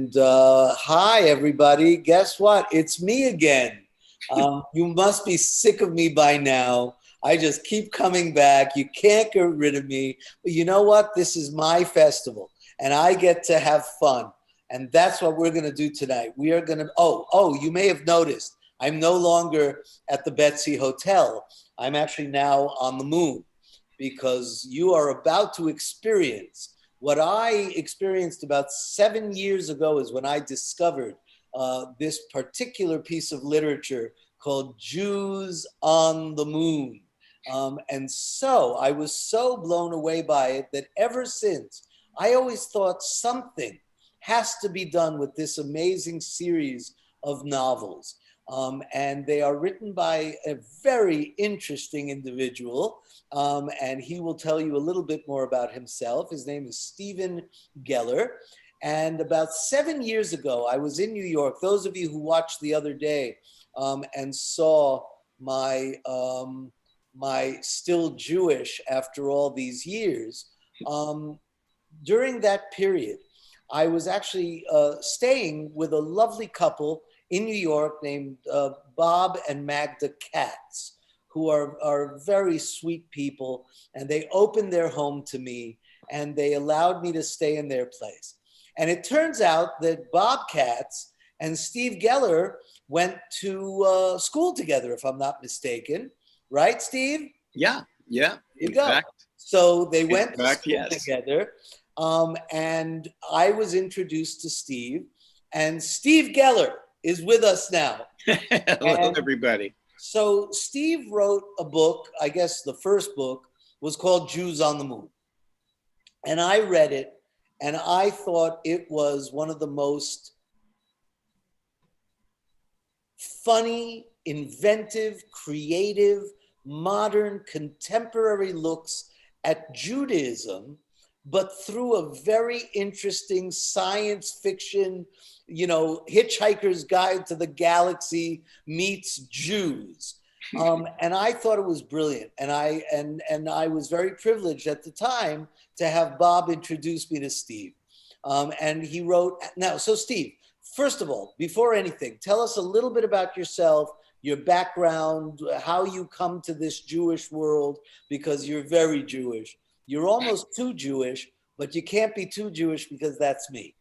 And hi, everybody. Guess what? It's me again. You must be sick of me by now. I just keep coming back. You can't get rid of me. But you know what? This is my festival, and I get to have fun. And that's what we're going to do tonight. We are going to, you may have noticed, I'm no longer at the Betsy Hotel. I'm actually now on the moon, because you are about to experience what I experienced about 7 years ago. Is when I discovered this particular piece of literature called Jews on the Moon. And so I was so blown away by it that ever since, I always thought something has to be done with this amazing series of novels. And they are written by a very interesting individual. And he will tell you a little bit more about himself. His name is Stephen Geller. And about 7 years ago, I was in New York. Those of you who watched the other day and saw my Still Jewish After All These Years, during that period, I was actually staying with a lovely couple in New York named Bob and Magda Katz, who are very sweet people, and they opened their home to me, and they allowed me to stay in their place. And it turns out that Bob Katz and Steve Geller went to school together, if I'm not mistaken. Right, Steve? Yeah. There you go. So they went to school together, and I was introduced to Steve, and Steve Geller is with us now. Hello, everybody. So Steve wrote a book, I guess the first book was called Jews on the Moon. And I read it, and I thought it was one of the most funny, inventive, creative, modern, contemporary looks at Judaism, but through a very interesting science fiction, Hitchhiker's Guide to the Galaxy meets Jews. And I thought it was brilliant. And I was very privileged at the time to have Bob introduce me to Steve. And he wrote, so Steve, first of all, before anything, tell us a little bit about yourself, your background, how you come to this Jewish world, because you're very Jewish. You're almost too Jewish, but you can't be too Jewish because that's me.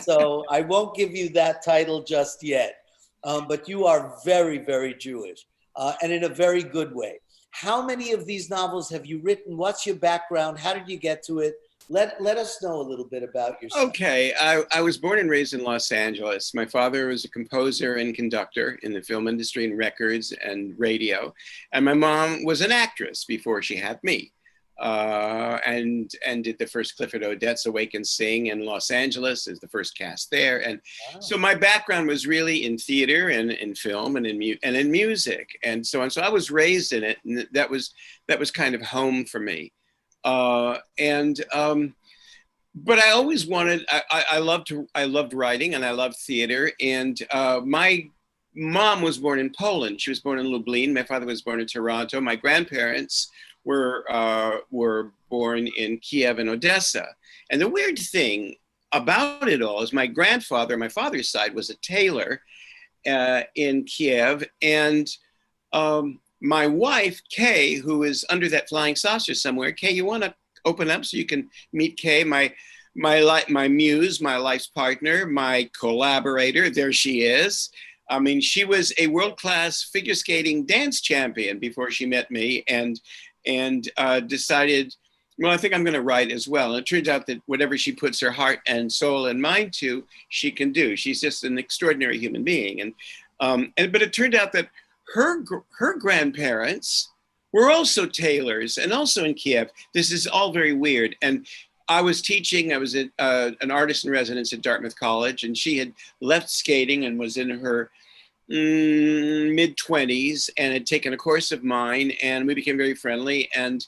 So I won't give you that title just yet, but you are very, very Jewish, and in a very good way. How many of these novels have you written? What's your background? How did you get to it? Let us know a little bit about yourself. Okay, I was born and raised in Los Angeles. My father was a composer and conductor in the film industry and records and radio. And my mom was an actress before she had me. And did the first Clifford Odets Awake and Sing in Los Angeles as the first cast there. And so my background was really in theater and in film and in music and so on. So I was raised in it, and that was kind of home for me. But I always wanted, I loved writing and I loved theater. And my mom was born in Poland. She was born in Lublin. My father was born in Toronto. My grandparents were born in Kiev and Odessa. And the weird thing about it all is my grandfather, my father's side, was a tailor in Kiev. And my wife, Kay, who is under that flying saucer somewhere. Kay, you want to open up so you can meet Kay, my muse, my life's partner, my collaborator. There she is. I mean, she was a world-class figure skating dance champion before she met me, and decided, well, I think I'm going to write as well. And it turns out that whatever she puts her heart and soul and mind to, she can do. She's just an extraordinary human being. But it turned out that her grandparents were also tailors and also in Kiev. This is all very weird. And I was teaching, I was an artist in residence at Dartmouth College, and she had left skating and was in her mid-20s and had taken a course of mine, and we became very friendly. And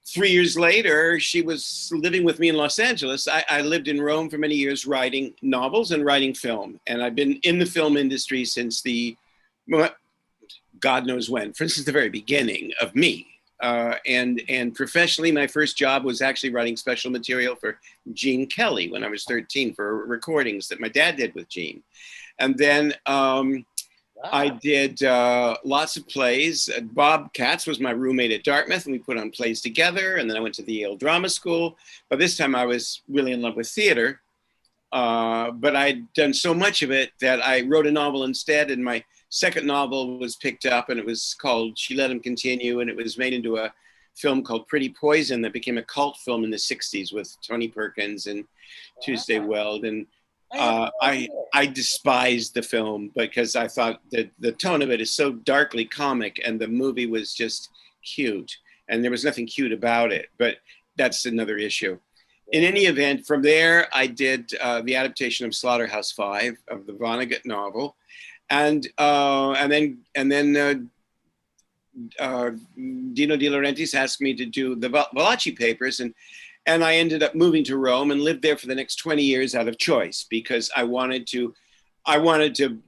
3 years later, she was living with me in Los Angeles. I lived in Rome for many years writing novels and writing film. And I've been in the film industry since God knows when, for instance, the very beginning of me. And professionally, my first job was actually writing special material for Gene Kelly when I was 13 for recordings that my dad did with Gene. And then I did lots of plays. Bob Katz was my roommate at Dartmouth, and we put on plays together. And then I went to the Yale Drama School. But this time I was really in love with theater. But I'd done so much of it that I wrote a novel instead. And my second novel was picked up, and it was called She Let Him Continue. And it was made into a film called Pretty Poison that became a cult film in the 60s with Tony Perkins and Tuesday Weld. And I despised the film because I thought that the tone of it is so darkly comic, and the movie was just cute, and there was nothing cute about it, but that's another issue. In any event, from there, I did the adaptation of Slaughterhouse-Five, of the Vonnegut novel, and then Dino De Laurentiis asked me to do the Valachi papers, and I ended up moving to Rome and lived there for the next 20 years out of choice, because I wanted to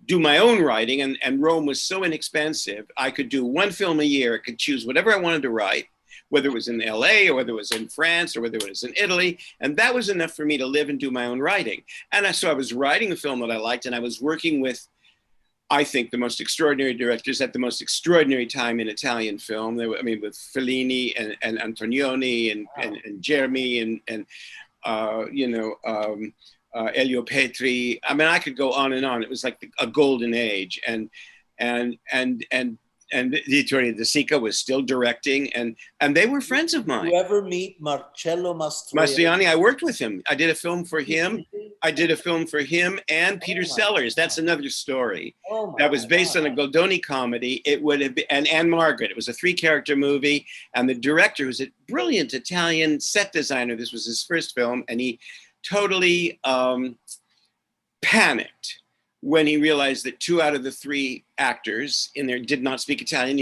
do my own writing, and Rome was so inexpensive. I could do one film a year. I could choose whatever I wanted to write, whether it was in LA or whether it was in France or whether it was in Italy. And that was enough for me to live and do my own writing. And so I was writing a film that I liked, and I was working with, I think, the most extraordinary directors at the most extraordinary time in Italian film. With Fellini and Antonioni and Jeremy and Elio Petri. I mean, I could go on and on. It was like a golden age, and Vittorio De Sica was still directing, and they were friends of mine. Did you ever meet Marcello Mastroianni? Mastroianni, I worked with him. I did a film for him. And Peter Sellers. That's another story. That was based on a Goldoni comedy. It would have been, and Anne Margaret. It was a 3-character movie, and the director was a brilliant Italian set designer. This was his first film, and he totally panicked when he realized that 2 out of the 3 actors in there did not speak Italian.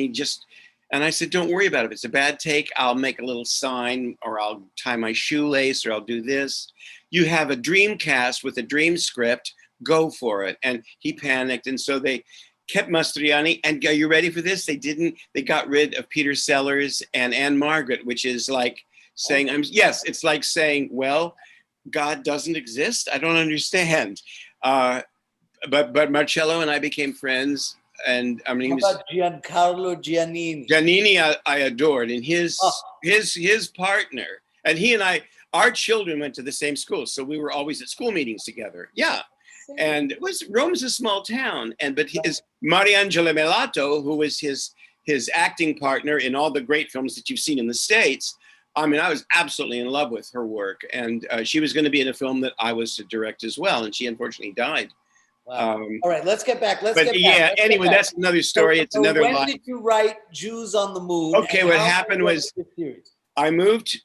And I said, don't worry about it. If it's a bad take, I'll make a little sign, or I'll tie my shoelace, or I'll do this. You have a dream cast with a dream script, go for it. And he panicked. And so they kept Mastroianni. And are you ready for this? They got rid of Peter Sellers and Anne Margaret, which is like saying, it's like saying, well, God doesn't exist. I don't understand. But Marcello and I became friends, and I mean, how about Giancarlo Giannini? Giannini, I adored, and his partner, and he and I, our children went to the same school, so we were always at school meetings together. Yeah, and Rome's a small town, but his Mariangela Melato, who was his acting partner in all the great films that you've seen in the States. I mean, I was absolutely in love with her work, and she was going to be in a film that I was to direct as well, and she unfortunately died. Wow. All right, let's get back. Anyway, that's another story. It's another life. When did you write Jews on the Move? Okay, what happened was I moved,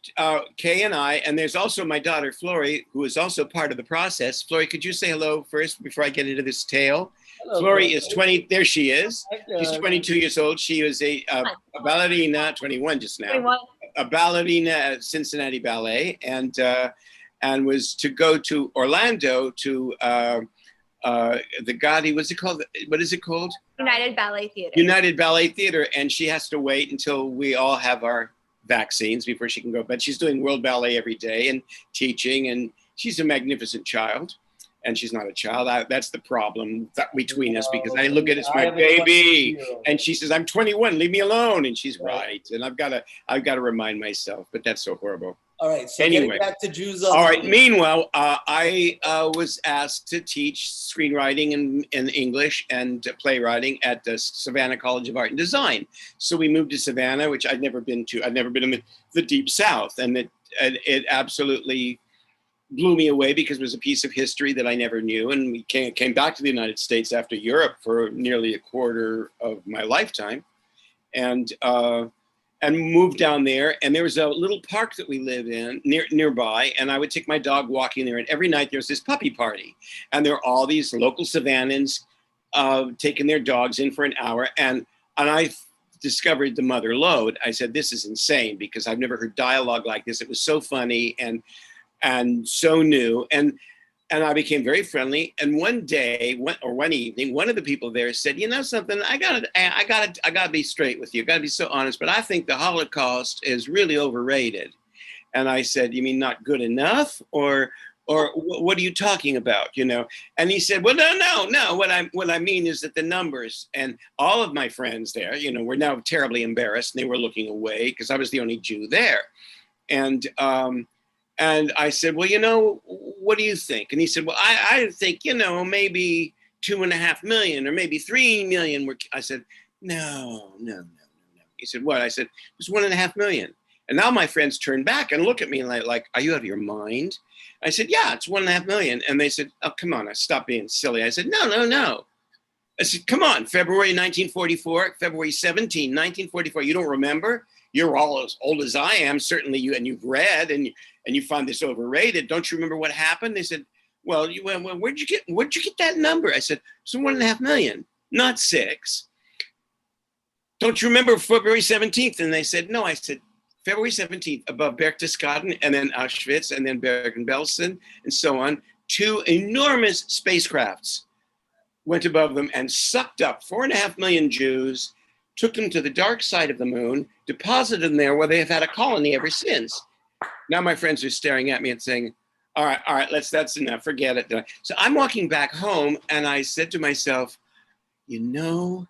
Kay and I, and there's also my daughter, Flory, who is also part of the process. Flory, could you say hello first before I get into this tale? Hello, Flory is 20. There she is. She's 22 years old. She was a ballerina, 21 just now. 21. A ballerina at Cincinnati Ballet, and was to go to Orlando to the Gotti, what's it called? What is it called? United Ballet Theater. United Ballet Theater, and she has to wait until we all have our vaccines before she can go. But she's doing World Ballet every day and teaching, and she's a magnificent child. And she's not a child. That's the problem between us, because I look at it as my baby, and she says, "I'm 21, leave me alone," and she's right. And I've got to remind myself, but that's so horrible. All right. So anyway, getting back to Jews. All right. Meanwhile, I was asked to teach screenwriting in English and playwriting at the Savannah College of Art and Design. So we moved to Savannah, which I'd never been to. I'd never been in the Deep South, and it absolutely blew me away, because it was a piece of history that I never knew. And we came back to the United States after Europe for nearly a quarter of my lifetime, and moved down there. And there was a little park that we live in nearby, and I would take my dog walking there. And every night there's this puppy party, and there are all these local Savannans taking their dogs in for an hour. And I discovered the mother lode. I said, this is insane, because I've never heard dialogue like this. It was so funny and so new. And and I became very friendly. And one day, one evening, one of the people there said, "You know something? I gotta be straight with you. I gotta be so honest. But I think the Holocaust is really overrated." And I said, "You mean not good enough, or what are you talking about? You know?" And he said, "Well, no. What I mean is that the numbers." And all of my friends there, you know, were now terribly embarrassed, and they were looking away because I was the only Jew there. And I said, "Well, you know, what do you think?" And he said, "Well, I think, you know, maybe 2.5 million or maybe 3 million." I said, No. He said, "What?" I said, "It was 1.5 million." And now my friends turned back and look at me like, "Are you out of your mind?" I said, "Yeah, it's 1.5 million." And they said, "Oh, come on, stop being silly." I said, No. I said, "Come on, February 1944, February 17, 1944. You don't remember? You're all as old as I am, certainly you, and you've read, and you find this overrated. Don't you remember what happened?" They said, "Well, where'd you get that number?" I said, "It's 1.5 million, not 6. Don't you remember February 17th? And they said, "No." I said, "February 17th, above Berchtesgaden, and then Auschwitz, and then Bergen-Belsen, and so on, 2 enormous spacecrafts went above them and sucked up 4.5 million Jews, took them to the dark side of the moon, deposited them there where they have had a colony ever since." Now my friends are staring at me and saying, all right, that's enough, forget it. So I'm walking back home, and I said to myself, you know,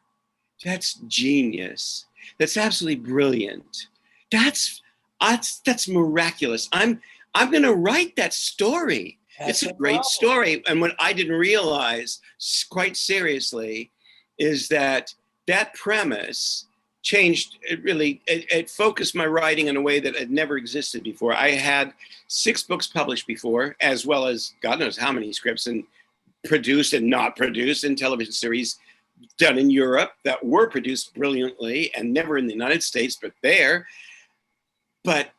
that's genius. That's absolutely brilliant. That's miraculous. I'm going to write that story. It's a great story. And what I didn't realize, quite seriously, is that premise changed. It focused my writing in a way that had never existed before. I had 6 books published before, as well as God knows how many scripts, and produced and not produced, and television series done in Europe that were produced brilliantly and never in the United States, but there. But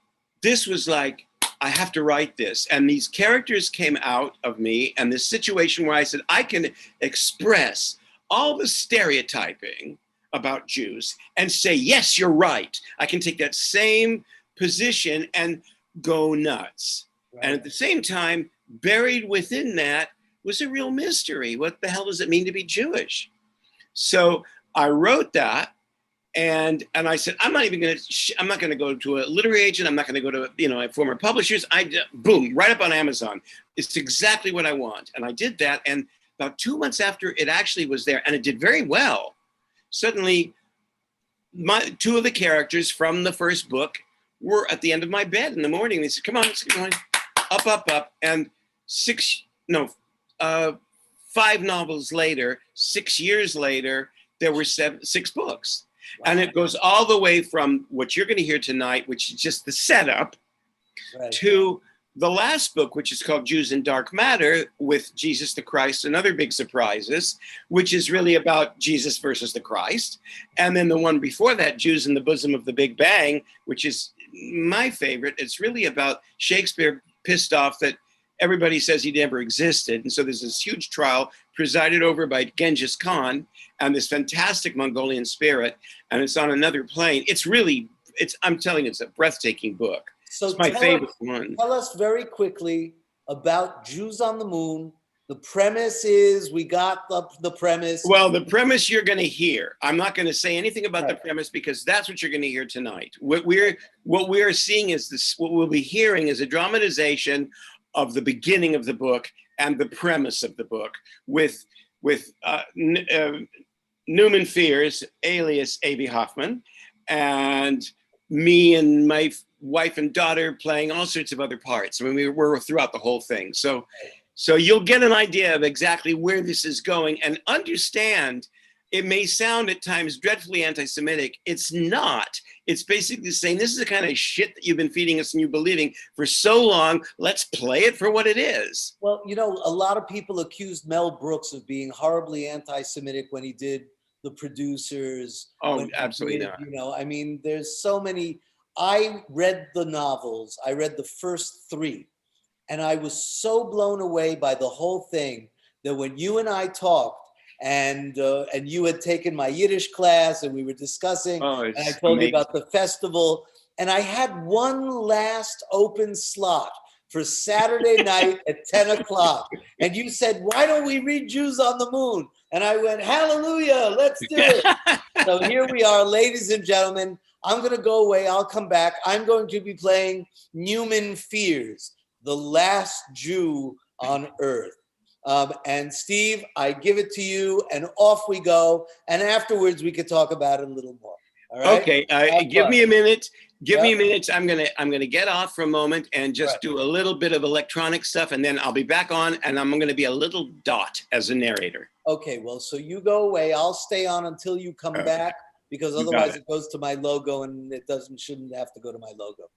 this was like, I have to write this. And these characters came out of me, and this situation where I said, I can express all the stereotyping about Jews and say, yes, you're right. I can take that same position and go nuts. Right. And at the same time, buried within that was a real mystery. What the hell does it mean to be Jewish? So I wrote that. And I said, I'm not going to go to a literary agent. I'm not going to go to, former publishers. Boom, right up on Amazon. It's exactly what I want. And I did that. And about 2 months after it actually was there, and it did very well, suddenly 2 of the characters from the first book were at the end of my bed in the morning. They said, come on, let's get going. Up. And 5 novels later, 6 years later, there were 6 books. Wow. And it goes all the way from what you're going to hear tonight, which is just the setup, right, to the last book, which is called Jews in Dark Matter, with Jesus the Christ and other big surprises, which is really about Jesus versus the Christ. And then the one before that, Jews in the Bosom of the Big Bang, which is my favorite. It's really about Shakespeare pissed off that everybody says he never existed. And so there's this huge trial presided over by Genghis Khan and this fantastic Mongolian spirit. And it's on another plane. I'm telling you, it's a breathtaking book. So it's my favorite one. Tell us very quickly about Jews on the Moon. The premise is, we got the premise. Well, the premise you're going to hear. I'm not going to say anything about the premise, because that's what you're going to hear tonight. What we're seeing is this. What we'll be hearing is a dramatization of the beginning of the book and the premise of the book, with Newman Fears, alias A.B. Hoffman, and me and my wife and daughter playing all sorts of other parts. I mean, we were throughout the whole thing. So you'll get an idea of exactly where this is going, and understand it may sound at times dreadfully anti-Semitic. It's not. It's basically saying, this is the kind of shit that you've been feeding us and you believing for so long. Let's play it for what it is. Well, a lot of people accused Mel Brooks of being horribly anti-Semitic when he did The Producers. Oh, absolutely not. There's so many. I read the novels. I read the first 3. And I was so blown away by the whole thing that when you and I talked, and you had taken my Yiddish class, and we were discussing, and I told you about the festival, and I had one last open slot for Saturday night at 10 o'clock. And you said, why don't we read Jews on the Moon? And I went, hallelujah, let's do it. So here we are, ladies and gentlemen. I'm going to go away. I'll come back. I'm going to be playing Newman Fears, the last Jew on earth. And Steve, I give it to you, and off we go. And afterwards, we could talk about it a little more. All right? Okay. Give me a minute. Give me a Yep. minute. I'm gonna get off for a moment and just do a little bit of electronic stuff, and then I'll be back on, and I'm gonna be a little dot as a narrator. Okay, well, so you go away. I'll stay on until you come back, because You got otherwise it. it goes to my logo, and it shouldn't have to go to my logo.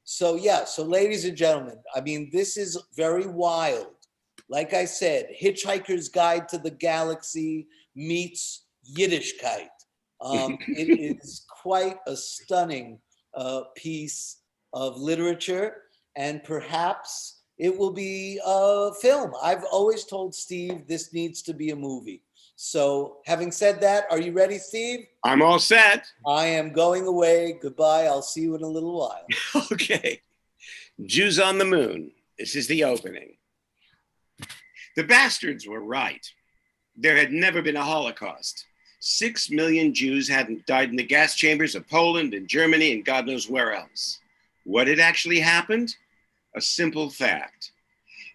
So ladies and gentlemen, I mean, this is very wild. Like I said, Hitchhiker's Guide to the Galaxy meets Yiddishkeit. It is quite a stunning piece of literature, and perhaps it will be a film. I've always told Steve this needs to be a movie. So having said that, are you ready, Steve? I'm all set. I am going away. Goodbye. I'll see you in a little while. Okay. Jews on the Moon. This is the opening. The bastards were right. There had never been a Holocaust. 6 million Jews hadn't died in the gas chambers of Poland and Germany and God knows where else. What had actually happened? A simple fact.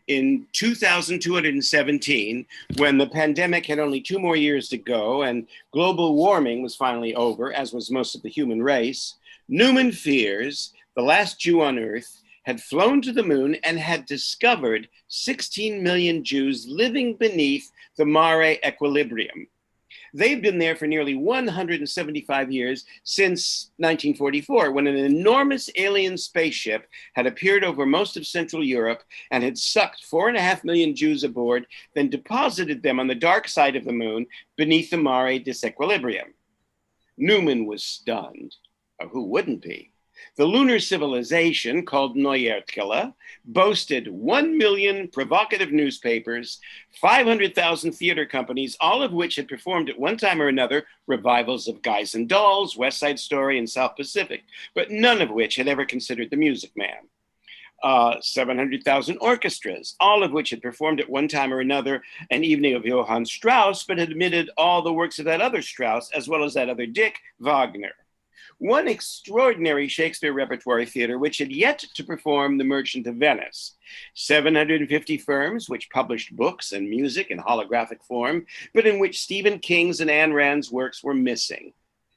In 2217, when the pandemic had only 2 more years to go and global warming was finally over, as was most of the human race, Newman Fears, the last Jew on Earth, had flown to the moon and had discovered 16 million Jews living beneath the Mare Equilibrium. They've been there for nearly 175 years, since 1944, when an enormous alien spaceship had appeared over most of Central Europe and had sucked 4.5 million Jews aboard, then deposited them on the dark side of the moon beneath the Mare Disequilibrium. Newman was stunned. Who wouldn't be? The lunar civilization, called Neuertkele, boasted 1 million provocative newspapers, 500,000 theater companies, all of which had performed at one time or another revivals of Guys and Dolls, West Side Story, and South Pacific, but none of which had ever considered The Music Man. 700,000 orchestras, all of which had performed at one time or another an evening of Johann Strauss, but had omitted all the works of that other Strauss, as well as that other Dick, Wagner. One extraordinary Shakespeare repertory theater which had yet to perform The Merchant of Venice. 750 firms which published books and music in holographic form, but in which Stephen King's and Ayn Rand's works were missing.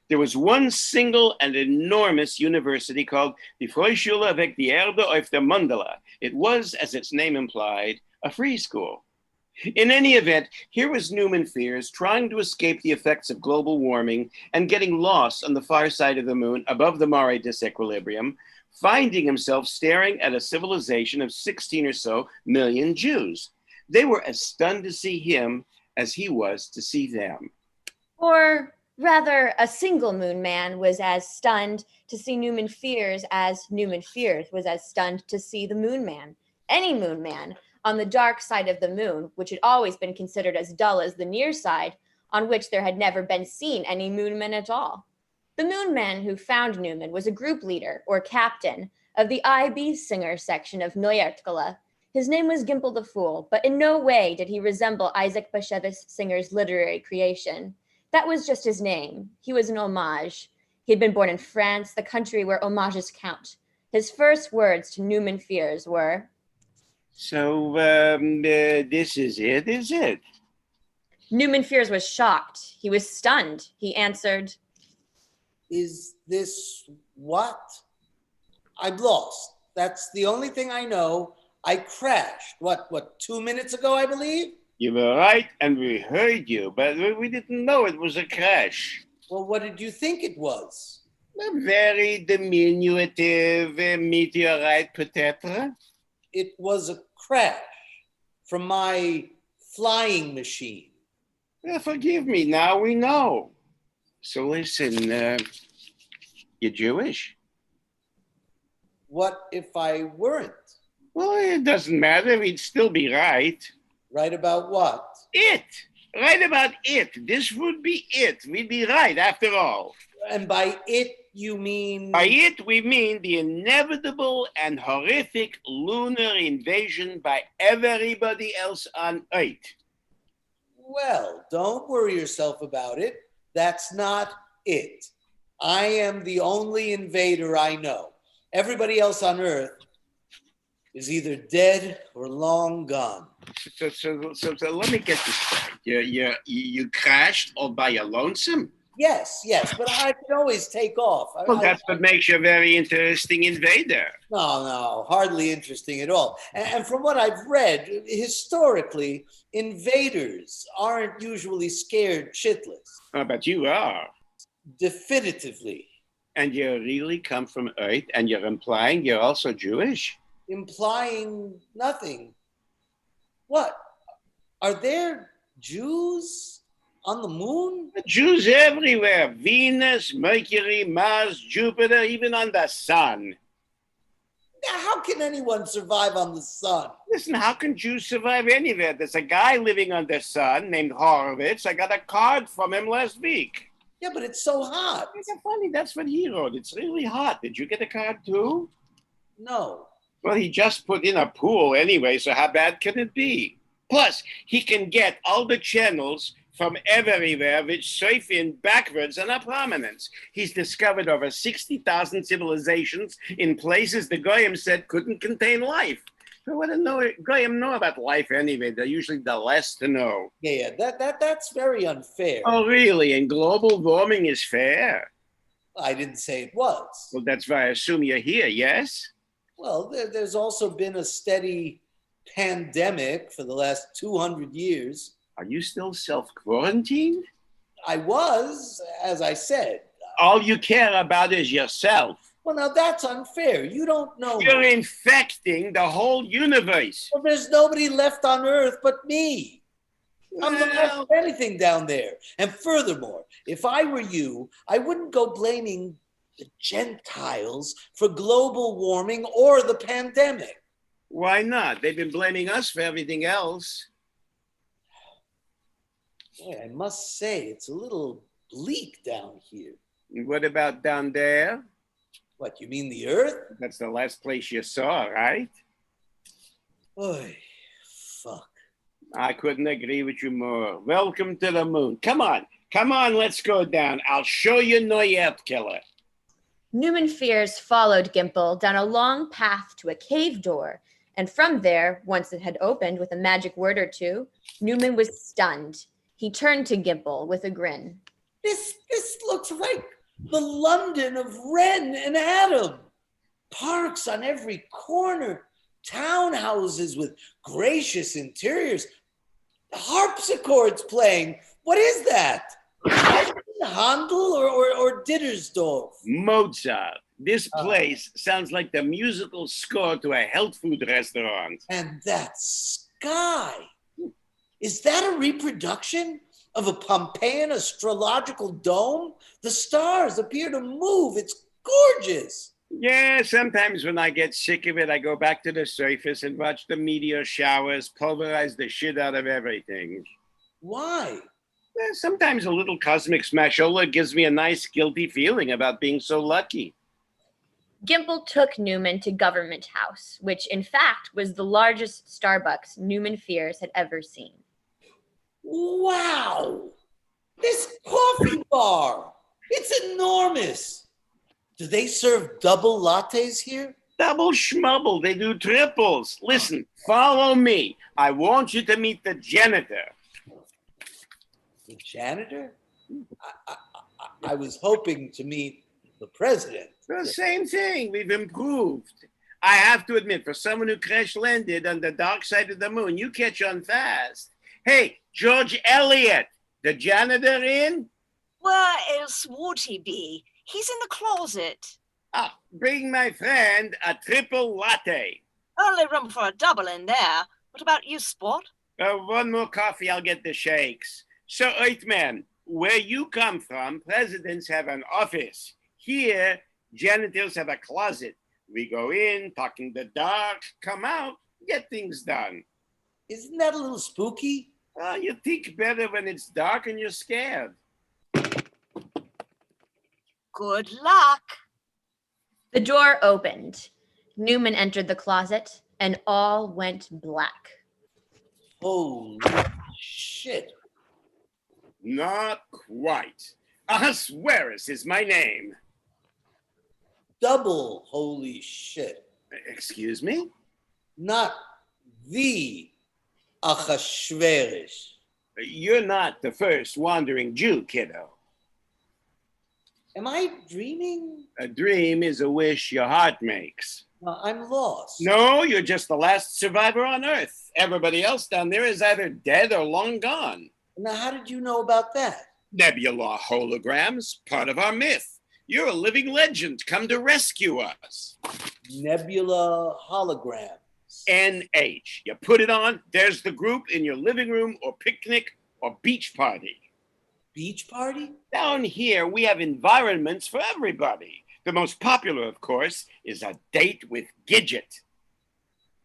There was one single and enormous university called Die Freischule weg die Erde auf der Mandala. It was, as its name implied, a free school. In any event, here was Newman Fears trying to escape the effects of global warming and getting lost on the far side of the moon above the Mare Disequilibrium, finding himself staring at a civilization of 16 or so million Jews. They were as stunned to see him as he was to see them. Or rather, a single moon man was as stunned to see Newman Fears as Newman Fears was as stunned to see the moon man, any moon man, on the dark side of the moon, which had always been considered as dull as the near side, on which there had never been seen any moon men at all. The moon man who found Newman was a group leader, or captain, of the IB singer section of Neuertkele. His name was Gimple the Fool, but in no way did he resemble Isaac Bashevis Singer's literary creation. That was just his name. He was an homage. He had been born in France, the country where homages count. His first words to Newman Fears were, So this is it? Newman Fears was shocked. He was stunned. He answered, Is this what? I'm lost. That's the only thing I know. I crashed. What, 2 minutes ago, I believe? You were right, and we heard you, but we didn't know it was a crash. Well, what did you think it was? A very diminutive meteorite, peut-être. It was a crash from my flying machine. Forgive me, now we know. So listen, you're Jewish? What if I weren't? Well, it doesn't matter, we'd still be right. Right about what? It! Right about it. This would be it. We'd be right after all. And by it, you mean... By it, we mean the inevitable and horrific lunar invasion by everybody else on Earth. Well, don't worry yourself about it. That's not it. I am the only invader I know. Everybody else on Earth is either dead or long gone. So let me get this straight. You crashed all by your lonesome? Yes, but I can always take off. Well, that's what makes you a very interesting invader. No, hardly interesting at all. And from what I've read, historically, invaders aren't usually scared shitless. Oh, but you are. Definitively. And you really come from Earth, and you're implying you're also Jewish? Implying nothing. What? Are there Jews on the moon? Jews everywhere. Venus, Mercury, Mars, Jupiter, even on the sun. Now, how can anyone survive on the sun? Listen, how can Jews survive anywhere? There's a guy living on the sun named Horowitz. I got a card from him last week. Yeah, but it's so hot. It's funny, that's what he wrote. It's really hot. Did you get a card too? No. Well, he just put in a pool anyway, so how bad can it be? Plus, he can get all the channels from everywhere which surf in backwards and are prominence. He's discovered over 60,000 civilizations in places the Goyim said couldn't contain life. So what do Goyim know about life anyway? They're usually the less to know. Yeah, that's very unfair. Oh, really? And global warming is fair? I didn't say it was. Well, that's why I assume you're here, yes? Well, there's also been a steady pandemic for the last 200 years. Are you still self-quarantined? I was, as I said. All you care about is yourself. Well, now that's unfair. You don't know. You're infecting the whole universe. Well, there's nobody left on Earth but me. I'm the last of anything down there. And furthermore, if I were you, I wouldn't go blaming the Gentiles for global warming or the pandemic. Why not? They've been blaming us for everything else. Boy, I must say, it's a little bleak down here. And what about down there? What, you mean the Earth? That's the last place you saw, right? Boy, fuck. I couldn't agree with you more. Welcome to the moon. Come on, let's go down. I'll show you Noyet Killer. Newman Fears followed Gimple down a long path to a cave door, and from there, once it had opened with a magic word or two, Newman was stunned. He turned to Gimple with a grin. This looks like the London of Wren and Adam. Parks on every corner, townhouses with gracious interiors, harpsichords playing. What is that? Handel or Dittersdorf? Mozart. This place sounds like the musical score to a health food restaurant. And that sky. Is that a reproduction of a Pompeian astrological dome? The stars appear to move. It's gorgeous. Yeah, sometimes when I get sick of it, I go back to the surface and watch the meteor showers pulverize the shit out of everything. Why? Sometimes a little cosmic smashola gives me a nice guilty feeling about being so lucky. Gimple took Newman to Government House, which in fact was the largest Starbucks Newman Fears had ever seen. Wow! This coffee bar! It's enormous! Do they serve double lattes here? Double schmubble, they do triples. Listen, follow me. I want you to meet the janitor. The janitor? I was hoping to meet the president. The same thing, we've improved. I have to admit, for someone who crash landed on the dark side of the moon, you catch on fast. Hey, George Eliot, the janitor in? Where else would he be? He's in the closet. Ah, bring my friend a triple latte. Only room for a double in there. What about you, Sport? One more coffee, I'll get the shakes. So, Earthman, where you come from, presidents have an office. Here, janitors have a closet. We go in, talk in the dark, come out, get things done. Isn't that a little spooky? You think better when it's dark and you're scared. Good luck. The door opened. Newman entered the closet, and all went black. Holy shit. Not quite. Ahasuerus is my name. Double holy shit. Excuse me? Not the Achashverosh. You're not the first wandering Jew, kiddo. Am I dreaming? A dream is a wish your heart makes. I'm lost. No, you're just the last survivor on Earth. Everybody else down there is either dead or long gone. Now, how did you know about that? Nebula holograms, part of our myth. You're a living legend come to rescue us. Nebula holograms. NH. You put it on, there's the group in your living room or picnic or beach party. Beach party? Down here, we have environments for everybody. The most popular, of course, is a date with Gidget.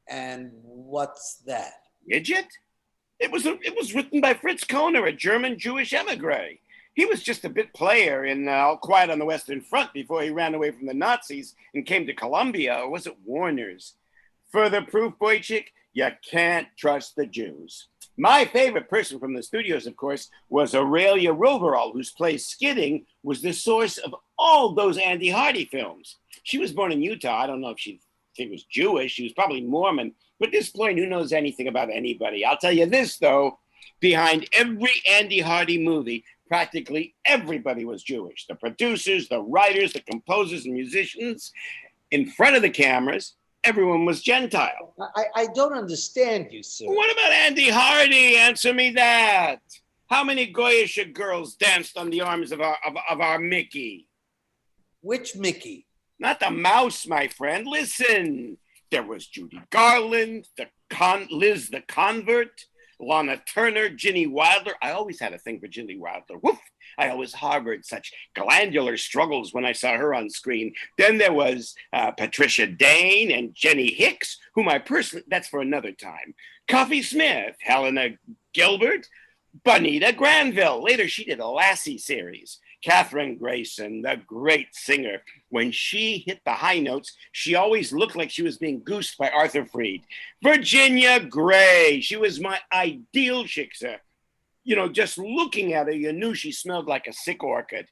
And what's that? Gidget? It was written by Fritz Kohner, a German Jewish emigre. He was just a bit player in All Quiet on the Western Front before he ran away from the Nazis and came to Columbia, or was it Warner's? Further proof, Boychik, you can't trust the Jews. My favorite person from the studios, of course, was Aurelia Roverall, whose play Skidding was the source of all those Andy Hardy films. She was born in Utah. I don't know if she was Jewish. She was probably Mormon. But this point, who knows anything about anybody? I'll tell you this, though. Behind every Andy Hardy movie, practically everybody was Jewish. The producers, the writers, the composers, and musicians. In front of the cameras, everyone was Gentile. I don't understand you, sir. What about Andy Hardy? Answer me that. How many Goyish girls danced on the arms of our Mickey? Which Mickey? Not the mouse, my friend. Listen. There was Judy Garland, Liz the Convert, Lana Turner, Ginny Wilder. I always had a thing for Ginny Wilder. Woof! I always harbored such glandular struggles when I saw her on screen. Then there was Patricia Dane and Jenny Hicks, whom I personally, that's for another time. Coffee Smith, Helena Gilbert, Bonita Granville. Later, she did a Lassie series. Katherine Grayson, the great singer. When she hit the high notes, she always looked like she was being goosed by Arthur Freed. Virginia Gray, she was my ideal shiksa. You know, just looking at her, you knew she smelled like a sick orchid.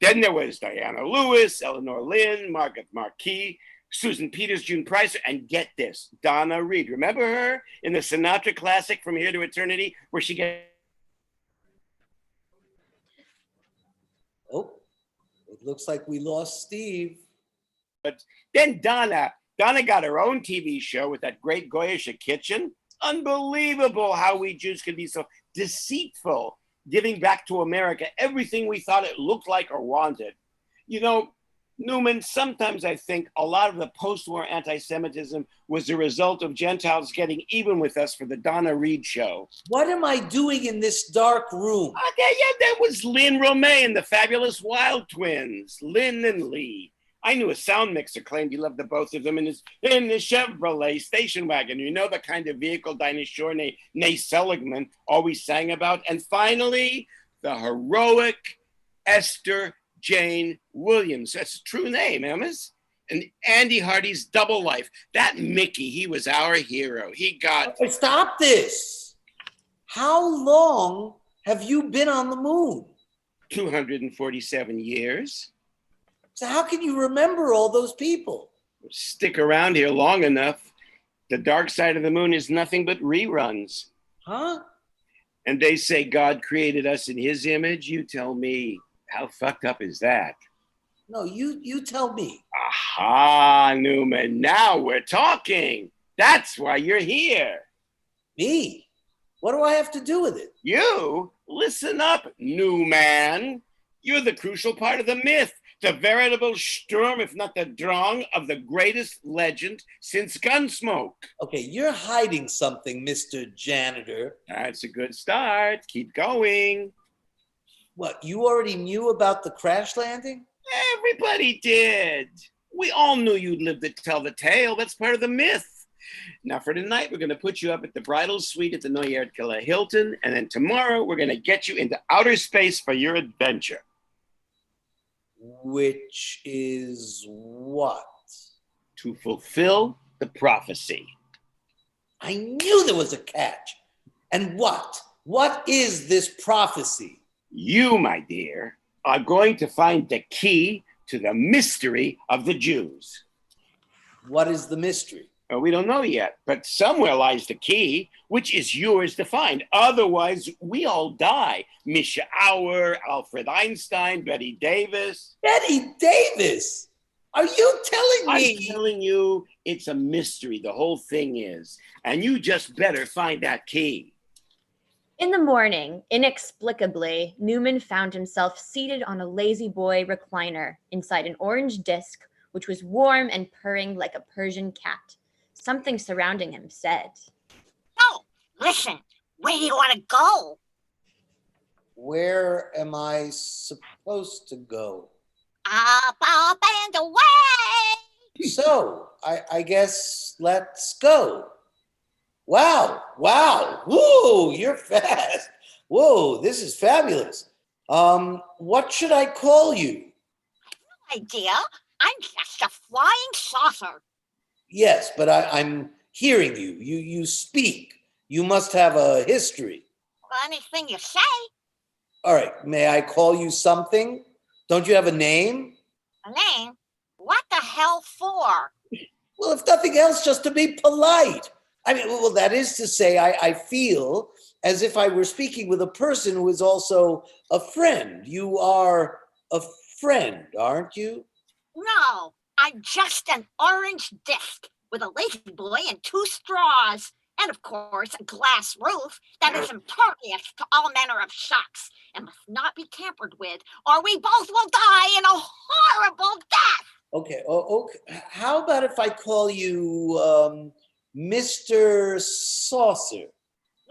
Then there was Diana Lewis, Eleanor Lynn, Margaret Marquis, Susan Peters, June Price, and get this, Donna Reed. Remember her in the Sinatra classic From Here to Eternity, where she gets... Oh, it looks like we lost Steve. But then Donna got her own TV show with that great Goyish kitchen. Unbelievable how we Jews could be so deceitful, giving back to America everything we thought it looked like or wanted. You know, Newman, sometimes I think a lot of the post-war anti-Semitism was the result of Gentiles getting even with us for the Donna Reed show. What am I doing in this dark room? That was Lynn Romay and the Fabulous Wild Twins, Lynn and Lee. I knew a sound mixer claimed he loved the both of them in the Chevrolet station wagon. You know, the kind of vehicle Dinah Shore, nay Seligman, always sang about. And finally, the heroic Esther Jane Williams. That's a true name, Emma's. And Andy Hardy's double life. That Mickey, he was our hero. He got... Stop this. How long have you been on the moon? 247 years. So how can you remember all those people? Stick around here long enough. The dark side of the moon is nothing but reruns. Huh? And they say God created us in his image. You tell me, how fucked up is that? No, you tell me. Aha, Newman, now we're talking. That's why you're here. Me? What do I have to do with it? You? Listen up, Newman. You're the crucial part of the myth. The veritable Sturm, if not the Drang, of the greatest legend since Gunsmoke. Okay, you're hiding something, Mr. Janitor. That's a good start. Keep going. What, you already knew about the crash landing? Everybody did. We all knew you'd live to tell the tale. That's part of the myth. Now for tonight, we're going to put you up at the bridal suite at the Noyertkala Hilton, and then tomorrow we're going to get you into outer space for your adventure. Which is what? to fulfill the prophecy. I knew there was a catch. And what? What is this prophecy? You, my dear, are going to find the key to the mystery of the Jews. What is the mystery? We don't know yet, but somewhere lies the key, which is yours to find. Otherwise, we all die. Misha Auer, Alfred Einstein, Betty Davis. Betty Davis? Are you telling me? I'm telling you, it's a mystery. The whole thing is. And you just better find that key. In the morning, inexplicably, Newman found himself seated on a lazy boy recliner inside an orange disc, which was warm and purring like a Persian cat. Something surrounding him said, No, listen, where do you want to go? Where am I supposed to go? Up, up, and away! So, I guess let's go. Wow, whoa, you're fast. Whoa, this is fabulous. What should I call you? Idea, I'm just a flying saucer. Yes, but I'm hearing you. You speak. You must have a history. Anything you say. All right, may I call you something? Don't you have a name? A name? What the hell for? Well, if nothing else, just to be polite. I mean, well, that is to say, I feel as if I were speaking with a person who is also a friend. You are a friend, aren't you? No, I'm just an orange disc with a lazy boy and 2 straws. And of course, a glass roof that is impervious to all manner of shocks and must not be tampered with, or we both will die in a horrible death. Okay. Okay. How about if I call you Mr. Saucer?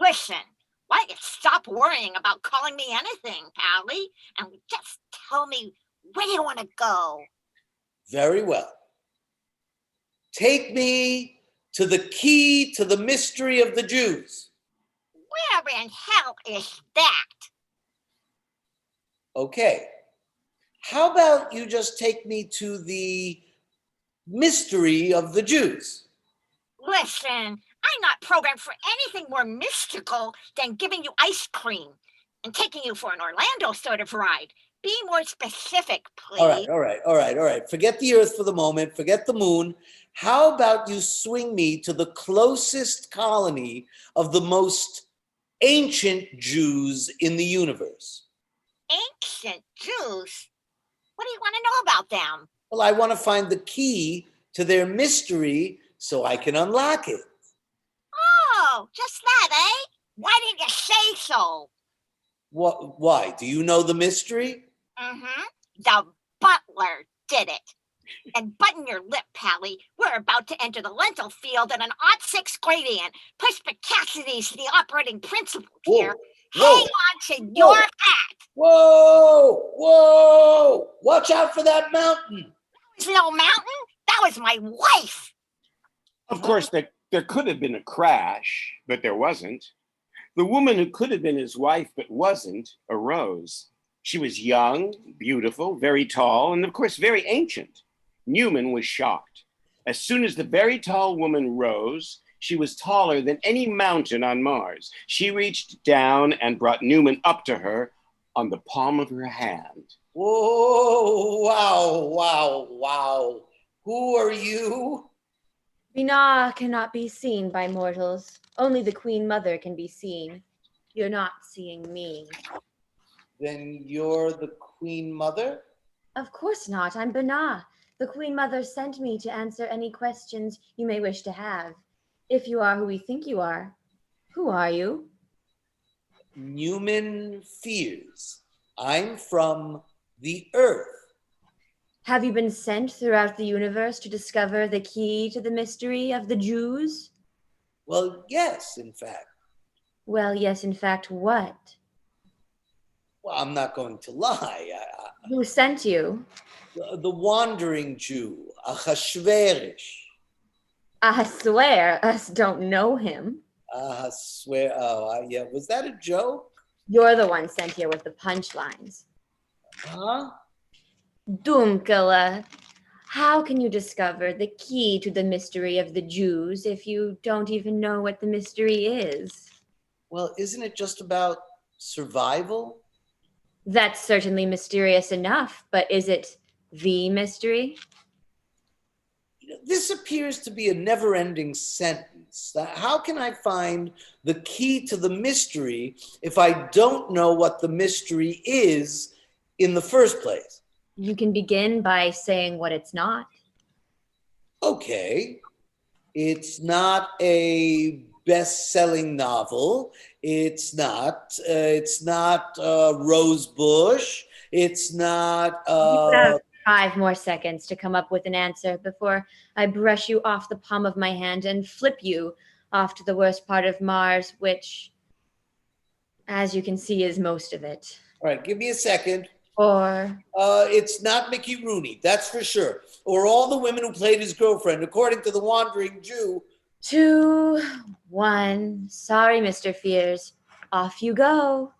Listen, why don't you stop worrying about calling me anything, Pally, and just tell me where you want to go? Very well. Take me to the key to the mystery of the Jews. Where in hell is that? Okay. How about you just take me to the mystery of the Jews? Listen, I'm not programmed for anything more mystical than giving you ice cream and taking you for an Orlando sort of ride. Be more specific, please. All right. Forget the earth for the moment. Forget the moon. How about you swing me to the closest colony of the most ancient Jews in the universe? Ancient Jews? What do you want to know about them? Well, I want to find the key to their mystery so I can unlock it. Oh, just that, eh? Why didn't you say so? What? Why? Do you know the mystery? Mm-hmm. The butler did it. And button your lip, Pally. We're about to enter the lentil field at an odd 6 gradient. Perspicacity's the operating principle here. Whoa. Hang on to your hat. Whoa! Watch out for that mountain. There's no mountain. That was my wife. Of course, there could have been a crash, but there wasn't. The woman who could have been his wife but wasn't arose. She was young, beautiful, very tall, and of course, very ancient. Newman was shocked. As soon as the very tall woman rose, she was taller than any mountain on Mars. She reached down and brought Newman up to her on the palm of her hand. Whoa, wow. Who are you? Binah cannot be seen by mortals. Only the Queen Mother can be seen. You're not seeing me. Then you're the Queen Mother? Of course not. I'm Binah. The Queen Mother sent me to answer any questions you may wish to have. If you are who we think you are, who are you? Newman Fears. I'm from the Earth. Have you been sent throughout the universe to discover the key to the mystery of the Jews? Well, yes, in fact. Well, yes, in fact, what? Well, I'm not going to lie. Who sent you? The wandering Jew, Achashverosh. I swear, us don't know him. I swear. Yeah. Was that a joke? You're the one sent here with the punchlines. Huh? Dunkele, How can you discover the key to the mystery of the Jews if you don't even know what the mystery is? Well, isn't it just about survival? That's certainly mysterious enough, but is it the mystery? This appears to be a never-ending sentence. How can I find the key to the mystery if I don't know what the mystery is in the first place? You can begin by saying what it's not. Okay, it's not a best-selling novel. It's not. It's not Rosebush. It's not. You have 5 more seconds to come up with an answer before I brush you off the palm of my hand and flip you off to the worst part of Mars, which, as you can see, is most of it. All right, give me a second. Or It's not Mickey Rooney, that's for sure. Or all the women who played his girlfriend, according to the Wandering Jew. 2, 1. Sorry, Mr. Fears. Off you go.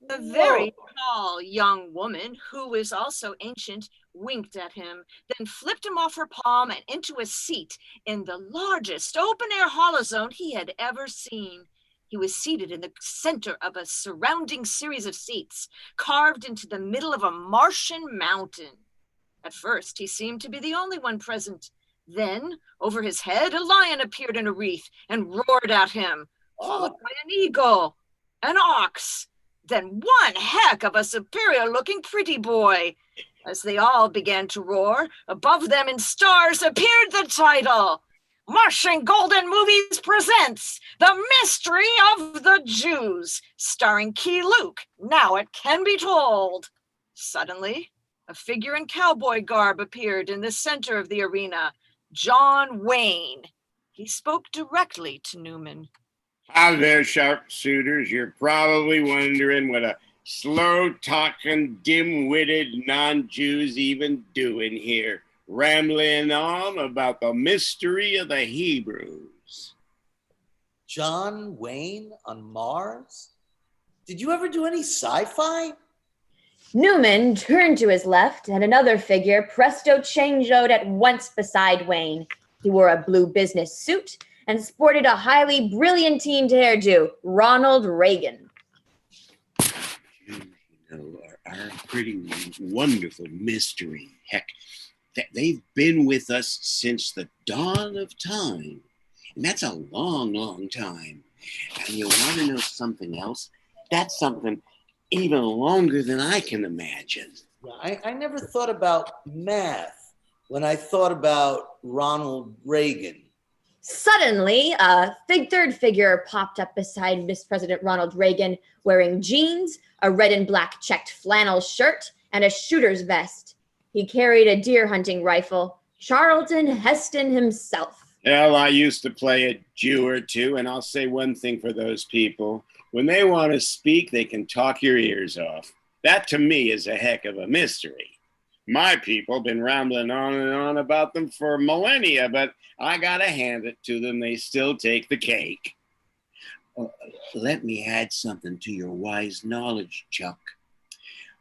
A very tall young woman, who was also ancient, winked at him, then flipped him off her palm and into a seat in the largest open-air holozone he had ever seen. He was seated in the center of a surrounding series of seats, carved into the middle of a Martian mountain. At first, he seemed to be the only one present. Then, over his head, a lion appeared in a wreath and roared at him, followed by an eagle, an ox, then one heck of a superior-looking pretty boy. As they all began to roar, above them in stars appeared the title, Martian Golden Movies presents The Mystery of the Jews, starring Key Luke. Now it can be told. Suddenly, a figure in cowboy garb appeared in the center of the arena, John Wayne. He spoke directly to Newman. Hi there, sharpshooters. You're probably wondering what a slow-talking, dim-witted non-Jew's even doing here, rambling on about the mystery of the Hebrews. John Wayne on Mars? Did you ever do any sci-fi? Newman turned to his left, and another figure presto changoed at once beside Wayne. He wore a blue business suit and sported a highly brilliantined hairdo, Ronald Reagan. You know, our pretty wonderful mystery. Heck, they've been with us since the dawn of time. And that's a long, long time. And you want to know something else? That's something even longer than I can imagine. I never thought about math when I thought about Ronald Reagan. Suddenly, a third figure popped up beside Vice President Ronald Reagan, wearing jeans, a red and black checked flannel shirt, and a shooter's vest. He carried a deer hunting rifle, Charlton Heston himself. Well, I used to play a Jew or two, and I'll say one thing for those people. When they want to speak, they can talk your ears off. That, to me, is a heck of a mystery. My people have been rambling on and on about them for millennia, but I gotta hand it to them. They still take the cake. Let me add something to your wise knowledge, Chuck.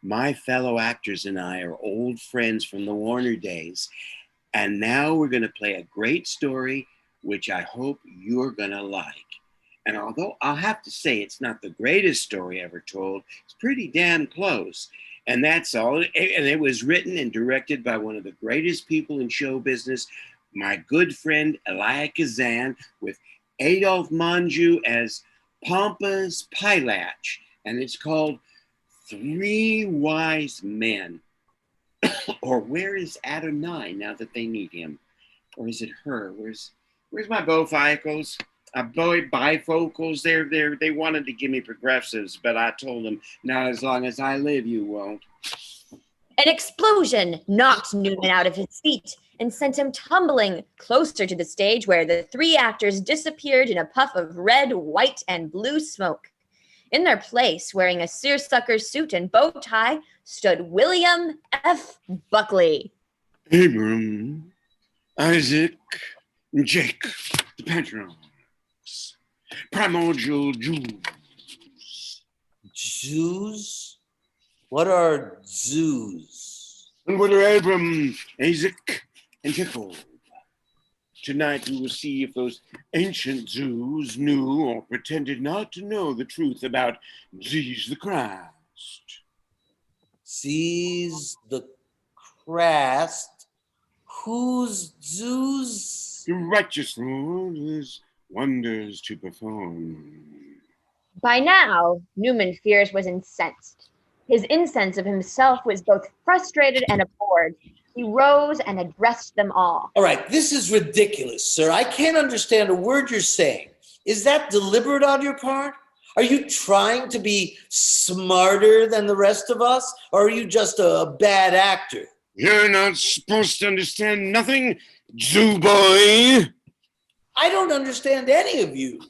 My fellow actors and I are old friends from the Warner days, and now we're going to play a great story, which I hope you're going to like. And although I'll have to say it's not the greatest story ever told, it's pretty damn close. And that's all. And it was written and directed by one of the greatest people in show business, my good friend Elia Kazan, with Adolph Monju as Pompous Pilach. And it's called Three Wise Men. Or where is Adonai now that they need him? Or is it her? Where's my bifocals? Bifocals. They wanted to give me progressives, but I told them, not as long as I live, you won't. An explosion knocked Newman out of his seat and sent him tumbling closer to the stage, where the three actors disappeared in a puff of red, white, and blue smoke. In their place, wearing a seersucker suit and bow tie, stood William F. Buckley. Abram, Isaac, Jacob, the patriarchs, primordial Jews. Jews? What are Jews? And what are Abram, Isaac, and tickled. Tonight we will see if those ancient Jews knew or pretended not to know the truth about Jesus the Christ. Sees the Christ. Who's Zeus? The righteous Lord has wonders to perform. By now, Newman Fears was incensed. His incense of himself was both frustrated and abhorred. He rose and addressed them all. All right, this is ridiculous, sir. I can't understand a word you're saying. Is that deliberate on your part? Are you trying to be smarter than the rest of us? Or are you just a bad actor? You're not supposed to understand nothing, Jew boy. I don't understand any of you.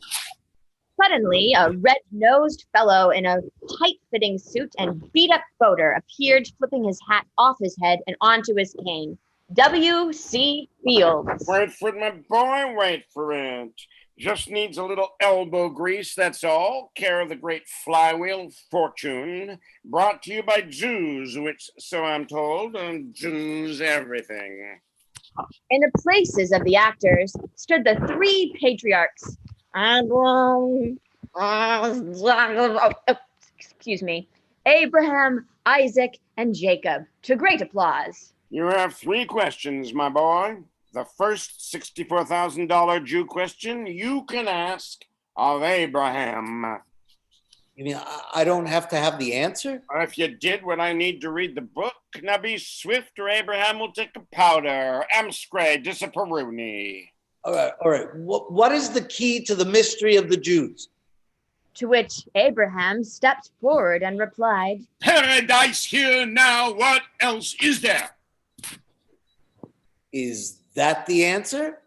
Suddenly, a red-nosed fellow in a tight-fitting suit and beat-up boater appeared, flipping his hat off his head and onto his cane. W.C. Fields. Wait for it, my boy, wait for it. Just needs a little elbow grease, that's all. Care of the great flywheel fortune. Brought to you by Jews, which, so I'm told, Jews everything. In the places of the actors stood the three patriarchs. Excuse me. Abraham, Isaac, and Jacob, to great applause. You have 3 questions, my boy. The first $64,000 Jew question you can ask of Abraham. You mean I don't have to have the answer? If you did what I need to read the book, now be swift or Abraham will take a powder. Amscray, disapparuni. All right. What is the key to the mystery of the Jews? To which Abraham stepped forward and replied, Paradise here now, what else is there? Is that the answer?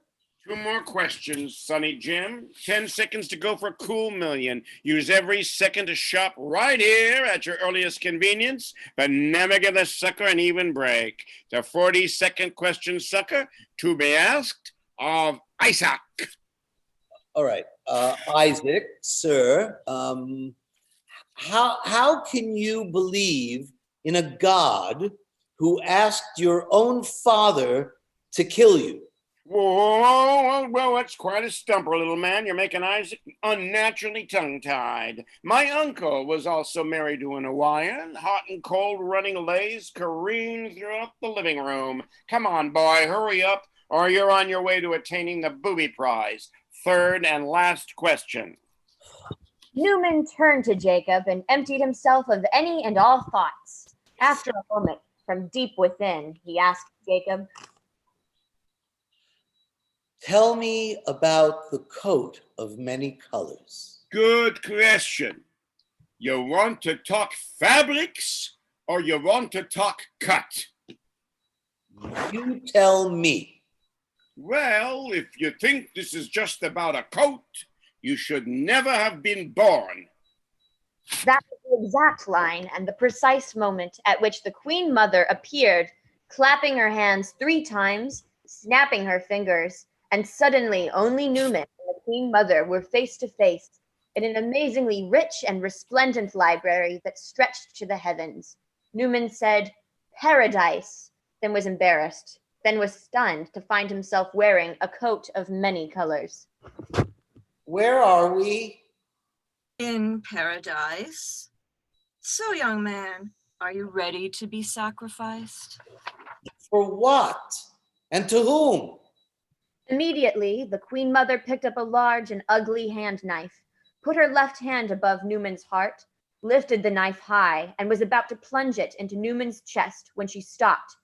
2 more questions, Sonny Jim. 10 seconds to go for a cool million. Use every second to shop right here at your earliest convenience, but never give the sucker an even break. The 40-second question, sucker, to be asked of Isaac. All right. Isaac, sir, how can you believe in a God who asked your own father to kill you? Whoa, well, that's quite a stumper, little man. You're making Isaac unnaturally tongue-tied. My uncle was also married to an Hawaiian. Hot and cold running lays careen throughout the living room. Come on, boy, hurry up, or you're on your way to attaining the booby prize. 3rd and last question. Newman turned to Jacob and emptied himself of any and all thoughts. After a moment, from deep within, he asked Jacob, Tell me about the coat of many colors. Good question. You want to talk fabrics or you want to talk cut? You tell me. Well, if you think this is just about a coat, you should never have been born. That was the exact line and the precise moment at which the Queen Mother appeared, clapping her hands 3 times, snapping her fingers, and suddenly only Newman and the Queen Mother were face to face in an amazingly rich and resplendent library that stretched to the heavens. Newman said, "Paradise," then was embarrassed, then was stunned to find himself wearing a coat of many colors. Where are we? In paradise. So, young man, are you ready to be sacrificed? For what? And to whom? Immediately, the Queen Mother picked up a large and ugly hand knife, put her left hand above Newman's heart, lifted the knife high, and was about to plunge it into Newman's chest when she stopped,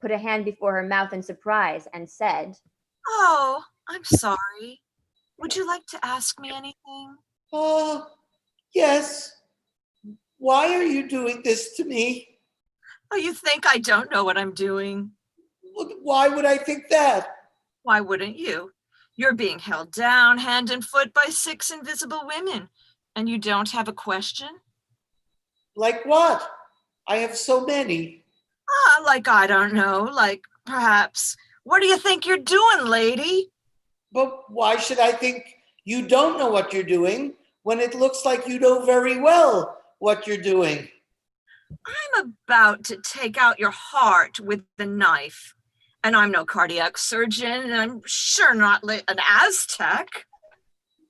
put a hand before her mouth in surprise, and said, Oh, I'm sorry. Would you like to ask me anything? Yes. Why are you doing this to me? Oh, you think I don't know what I'm doing? Why would I think that? Why wouldn't you? You're being held down hand and foot by 6 invisible women, and you don't have a question? Like what? I have so many. Like I don't know, like perhaps, what do you think you're doing, lady? But why should I think you don't know what you're doing when it looks like you know very well what you're doing? I'm about to take out your heart with the knife, And I'm no cardiac surgeon, and I'm sure not an Aztec.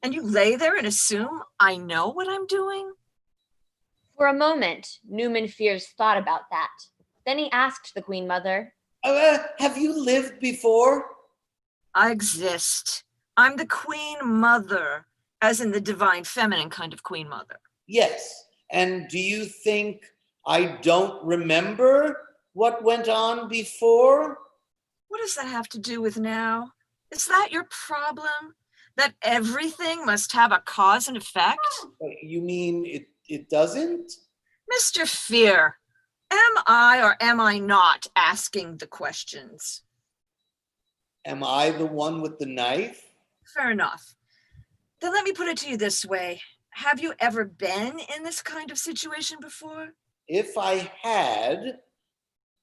And you lay there and assume I know what I'm doing? For a moment, Newman Fears thought about that. Then he asked the Queen Mother, Have you lived before? I exist. I'm the Queen Mother, as in the divine feminine kind of Queen Mother. Yes. And do you think I don't remember what went on before? What does that have to do with now? Is that your problem? That everything must have a cause and effect? You mean it doesn't? Mr. Fear, am I or am I not asking the questions? Am I the one with the knife? Fair enough. Then let me put it to you this way. Have you ever been in this kind of situation before? If I had,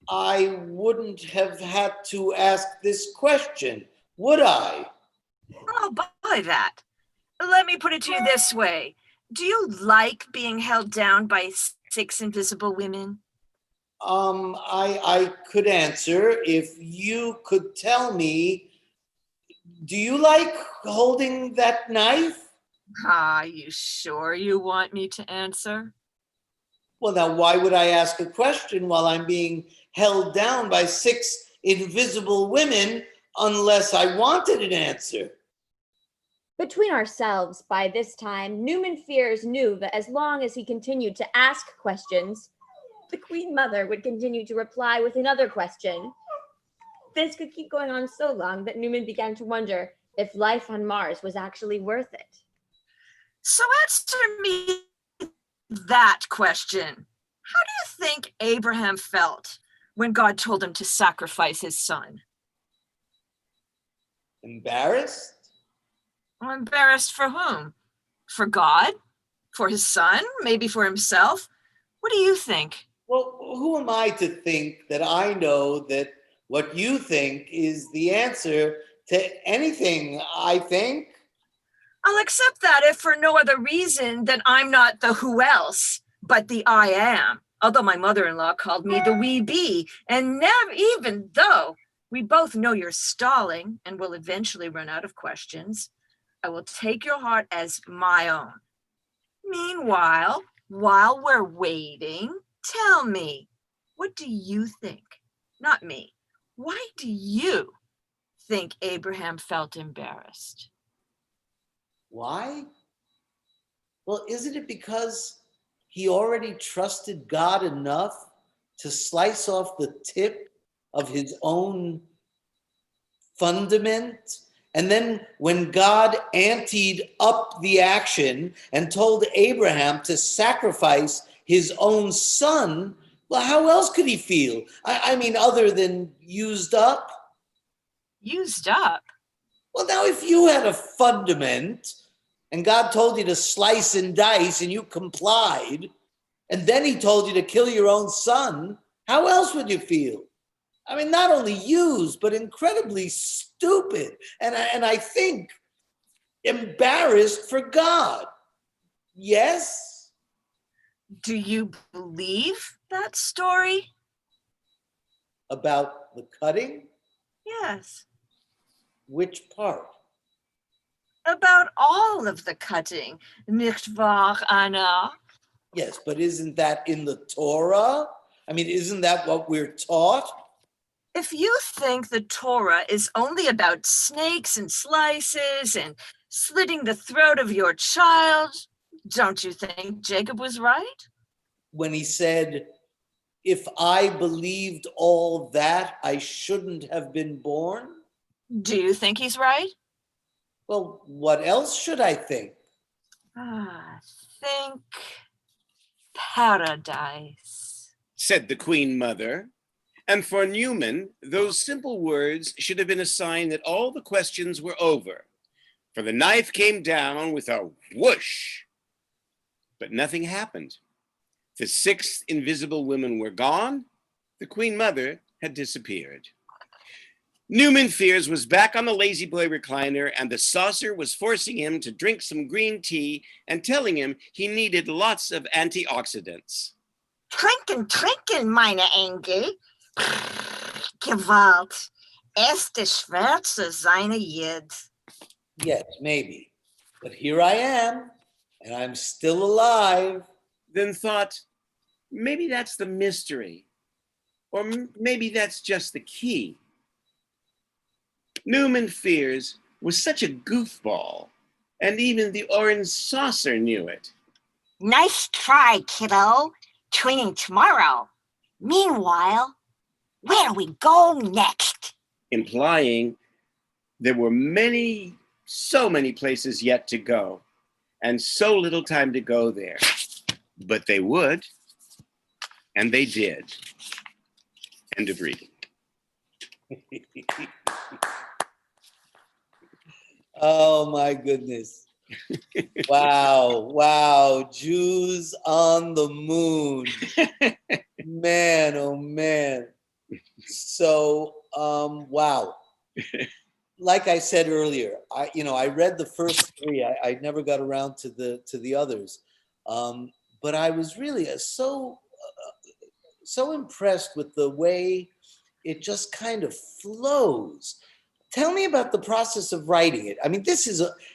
I wouldn't have had to ask this question, would I? I'll buy that. Let me put it to you this way. Do you like being held down by 6 invisible women? I could answer if you could tell me, do you like holding that knife? Ah, you sure you want me to answer? Well, now, why would I ask a question while I'm being held down by 6 invisible women unless I wanted an answer? Between ourselves, by this time, Newman Fears knew that as long as he continued to ask questions, the Queen Mother would continue to reply with another question. This could keep going on so long that Newman began to wonder if life on Mars was actually worth it. So answer me that question. How do you think Abraham felt when God told him to sacrifice his son? Embarrassed? Well, embarrassed for whom? For God? For his son? Maybe for himself? What do you think? Well, who am I to think that I know that what you think is the answer to anything I think? I'll accept that if for no other reason than I'm not the who else, but the I am. Although my mother-in-law called me the wee bee, and never, even though we both know you're stalling and will eventually run out of questions, I will take your heart as my own. Meanwhile, while we're waiting, tell me, what do you think? Not me. Why do you think Abraham felt embarrassed? Why? Well, isn't it because he already trusted God enough to slice off the tip of his own fundament? And then when God anteed up the action and told Abraham to sacrifice his own son, well, how else could he feel? I mean, other than used up? Used up? Well, now, if you had a fundament and God told you to slice and dice and you complied, and then he told you to kill your own son, how else would you feel? I mean, not only used, but incredibly stupid. And I think embarrassed for God. Yes? Do you believe that story? About the cutting? Yes. Which part? About all of the cutting, nicht wahr, Anna? Yes, but isn't that in the Torah? I mean, isn't that what we're taught? If you think the Torah is only about snakes and slices and slitting the throat of your child, don't you think Jacob was right? When he said, if I believed all that, I shouldn't have been born? Do you think he's right? Well, what else should I think? Think paradise, said the Queen Mother. And for Newman, those simple words should have been a sign that all the questions were over. For the knife came down with a whoosh. But nothing happened. The 6 invisible women were gone. The Queen Mother had disappeared. Newman Fears was back on the lazy boy recliner, and the saucer was forcing him to drink some green tea and telling him he needed lots of antioxidants. Trinken, meine Engel. Gewalt. Ist die Schwärze seine Yid? Yes, maybe. But here I am, and I'm still alive. Then thought, maybe that's the mystery. Or maybe that's just the key. Newman Fears was such a goofball, and even the orange saucer knew it. Nice try, kiddo. Training tomorrow. Meanwhile, where do we go next? Implying there were so many places yet to go, and so little time to go there. But they would, and they did. End of reading. Oh my goodness. Wow. Jews on the moon. Man, oh man. So, wow. Like I said earlier, I read the first three. I never got around to the others. But I was really so impressed with the way it just kind of flows. Tell me about the process of writing it. I mean,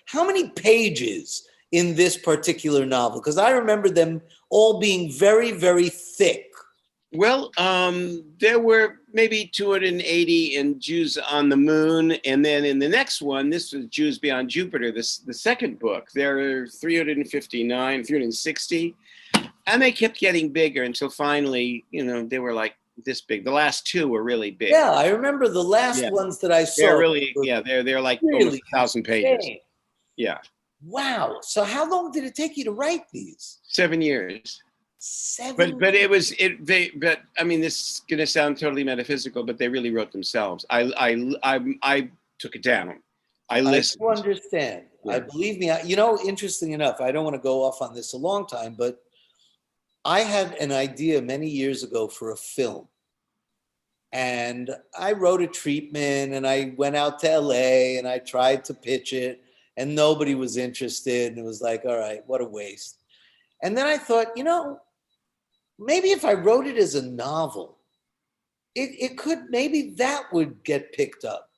how many pages in this particular novel? Because I remember them all being very, very thick. Well, there were maybe 280 in Jews on the Moon. And then in the next one, this was Jews Beyond Jupiter, the second book, there are 359, 360. And they kept getting bigger until finally, they were like this big. The last two were really big. Yeah, I remember the last ones that I saw. They're really, they're like really almost 1,000 pages. Insane. Yeah. Wow. So how long did it take you to write these? 7 years. 7 But it was but I mean, this is gonna sound totally metaphysical, but they really wrote themselves. I took it down. I listened. I understand. Yeah. Believe me, interesting enough, I don't want to go off on this a long time, but I had an idea many years ago for a film. And I wrote a treatment and I went out to LA and I tried to pitch it and nobody was interested. And it was like, all right, what a waste. And then I thought, maybe if I wrote it as a novel, it could, maybe that would get picked up.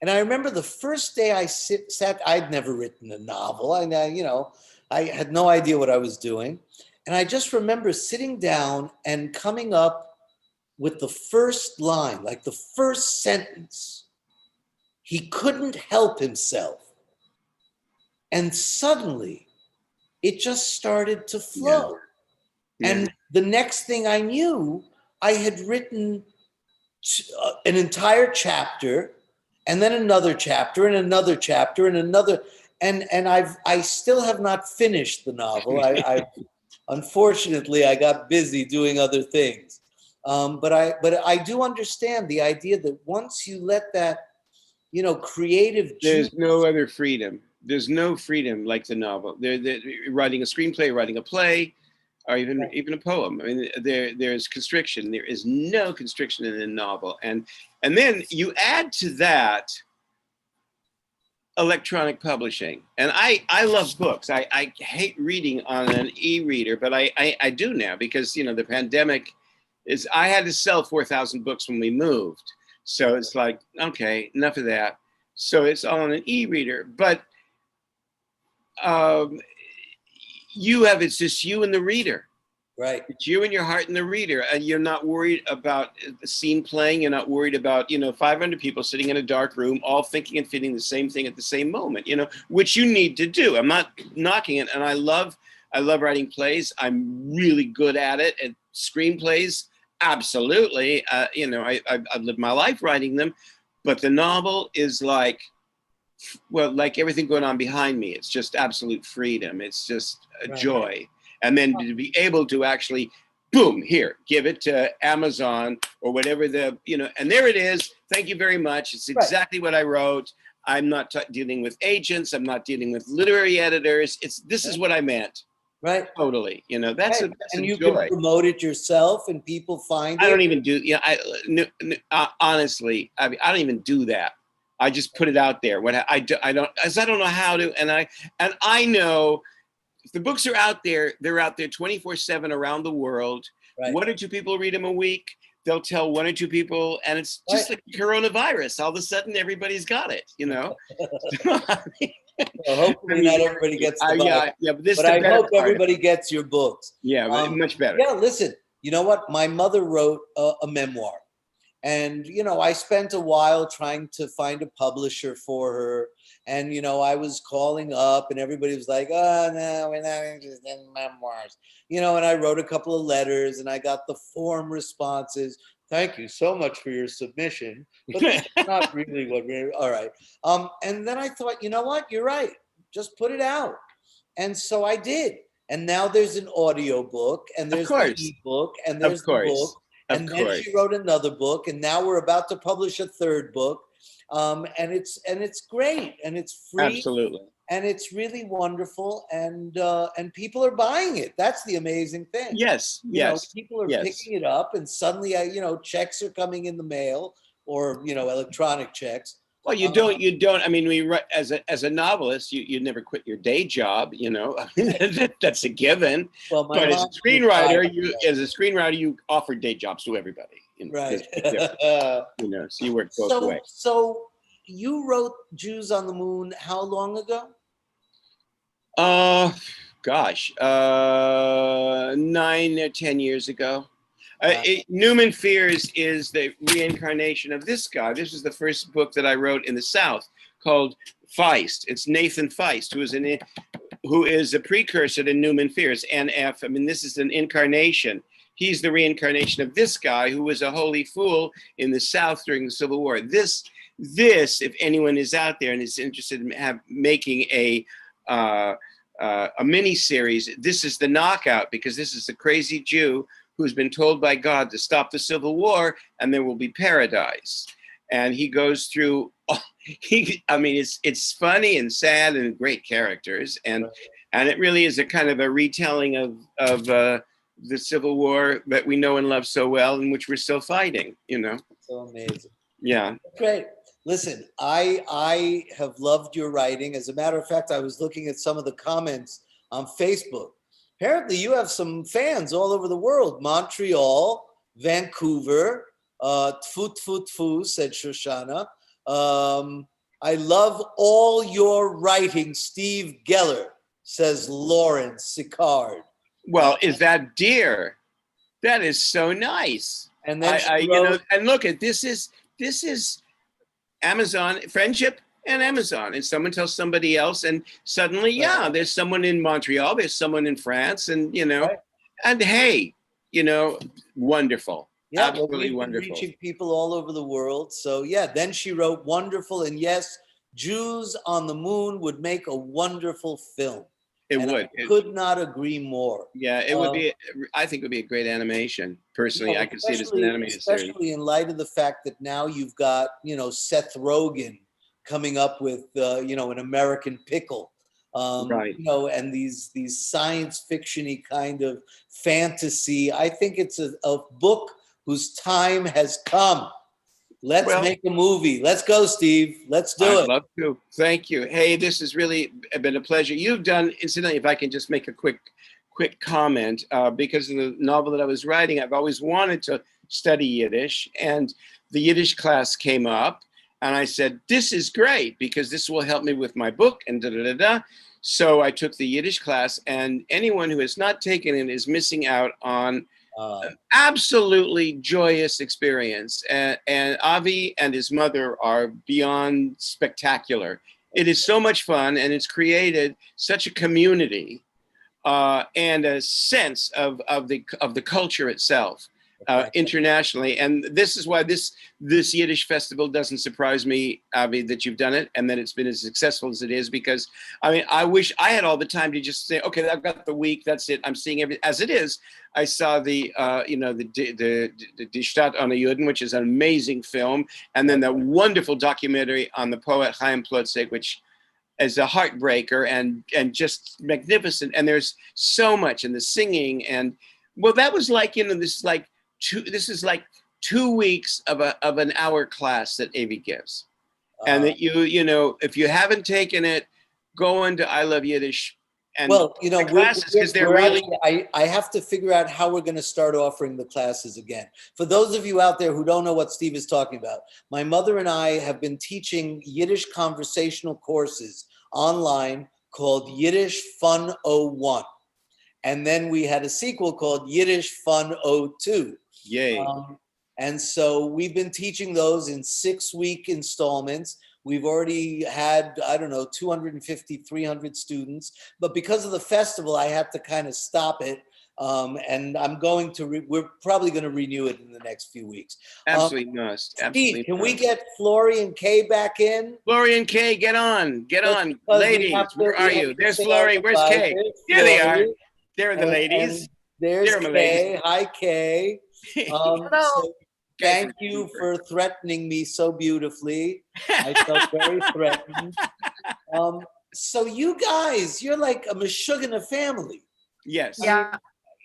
And I remember the first day I sat, I'd never written a novel. I had no idea what I was doing. And I just remember sitting down and coming up with the first line, like the first sentence. He couldn't help himself. And suddenly it just started to flow. Yeah. And the next thing I knew, I had written an entire chapter and then another chapter and another chapter and another. And I still have not finished the novel. Unfortunately, I got busy doing other things. But I do understand the idea that once you let that, creative. There's no other freedom. There's no freedom like the novel. They're writing a screenplay, writing a play, or even a poem. I mean, there's constriction. There is no constriction in a novel. And then you add to that electronic publishing. And I love books. I hate reading on an e-reader, but I do now because, the pandemic I had to sell 4,000 books when we moved. So it's like, okay, enough of that. So it's all on an e-reader, but it's just you and the reader. Right. It's you and your heart and the reader. And you're not worried about the scene playing. You're not worried about, 500 people sitting in a dark room, all thinking and feeling the same thing at the same moment, which you need to do. I'm not knocking it. And I love writing plays. I'm really good at it. And screenplays, absolutely. I've lived my life writing them. But the novel is like everything going on behind me. It's just absolute freedom. It's just a joy. And then to be able to actually, boom, here, give it to Amazon or whatever and there it is. Thank you very much. It's exactly what I wrote. I'm not dealing with agents. I'm not dealing with literary editors. This is what I meant. Right. Totally. That's and a you joy. can promote it yourself and people find it. I don't even do, honestly, I don't even do that. I just put it out there. I don't know how to, and I know if the books are out there, they're out there 24/7 around the world. Right. 1 or 2 people read them a week. they'll tell one or two people, and it's just like coronavirus. All of a sudden, everybody's got it, you know. Well, hopefully not everybody gets the book. But I hope everybody gets your books. Yeah, much better. Yeah, listen, you know what? My mother wrote a memoir. And, you know, I spent a while trying to find a publisher for her. And, you know, I was calling up and everybody was like, oh, no, we're not interested in memoirs. You know, and I wrote a couple of letters and I got the form responses. Thank you so much for your submission. But that's not really what we're, all right. And then I thought, you know what? You're right. Just put it out. And so I did. And now there's an audio book and there's the ebook and there's the book. And then she wrote another book, and now we're about to publish a third book, and it's great, and it's free, absolutely, and it's really wonderful, and people are buying it. That's the amazing thing. Yes, you know, people are picking it up, and suddenly, checks are coming in the mail, or electronic checks. Well, you don't. I mean, as a novelist, you never quit your day job. You know, that's a given. Well, but as a screenwriter, you offer day jobs to everybody. You know, right. You know, so you work both ways. So you wrote Jews on the Moon how long ago? Gosh, 9 or 10 years ago. Newman Fears is the reincarnation of this guy. This is the first book that I wrote in the South called Feist. It's Nathan Feist, who is a precursor to Newman Fears, NF. I mean, this is an incarnation. He's the reincarnation of this guy who was a holy fool in the South during the Civil War. This, if anyone is out there and is interested in making a mini series, this is the knockout, because this is the crazy Jew who's been told by God to stop the Civil War and there will be paradise. And he goes through, it's funny and sad and great characters. And it really is a kind of a retelling of the Civil War that we know and love so well, and which we're still fighting, you know. So amazing. Yeah. Great. Listen, I have loved your writing. As a matter of fact, I was looking at some of the comments on Facebook. Apparently, you have some fans all over the world. Montreal, Vancouver, tfu, tfu, tfu, said Shoshana. I love all your writing, Steve Geller, says Lawrence Sicard. Well, is that dear? That is so nice. And then and look at this is Amazon friendship. And Amazon, and someone tells somebody else, and suddenly, there's someone in Montreal, there's someone in France, and and hey, wonderful, absolutely wonderful, reaching people all over the world. So then she wrote wonderful, and yes, Jews on the Moon would make a wonderful film. It would. I could not agree more. Yeah, it would be. I think it would be a great animation. Personally, I could see it as an animated series, especially in light of the fact that now you've got Seth Rogen coming up with an American Pickle, right? And these science fiction-y kind of fantasy. I think it's a book whose time has come. Let's make a movie. Let's go, Steve. Let's do it. I'd love to. Thank you. Hey, this has really been a pleasure. You've done, incidentally, if I can just make a quick comment, because of the novel that I was writing, I've always wanted to study Yiddish, and the Yiddish class came up. And I said, this is great because this will help me with my book and da-da-da-da. So I took the Yiddish class, and anyone who has not taken it is missing out on an absolutely joyous experience. And Avi and his mother are beyond spectacular. It is so much fun, and it's created such a community and a sense of the culture itself. Internationally, and this is why this Yiddish festival doesn't surprise me, Avi, that you've done it and that it's been as successful as it is, because I wish I had all the time to just say, okay, I've got the week, that's it, I'm seeing everything as it is. I saw the Stadt ohne Juden, which is an amazing film, and then the wonderful documentary on the poet Chaim Plotzek, which is a heartbreaker and just magnificent, and there's so much in the singing, and well, that was like this is like 2 weeks of an hour class that Avi gives. And that if you haven't taken it, go into I Love Yiddish and Well, you know, the classes, because they're really I have to figure out how we're going to start offering the classes again. For those of you out there who don't know what Steve is talking about, my mother and I have been teaching Yiddish conversational courses online called Yiddish Fun 01. And then we had a sequel called Yiddish Fun 02. yay. And so we've been teaching those in 6-week installments. We've already had, I don't know, 250, 300 students. But because of the festival, I had to kind of stop it. And I'm going to, we're probably going to renew it in the next few weeks. Absolutely must. Absolutely Steve, can we must. get Flory and Kay back in? Flory and Kay, get on. Because we Ladies, have to- where we are have you? to There's say Flory. our Where's goodbyes. Kay? There's There they are. Flory. There are the And ladies. there's There are my Kay. Hi, Kay. Hello. So thank you for threatening me so beautifully. I felt very threatened. So you guys, you're like a Meshuggah family. Yes. Yeah.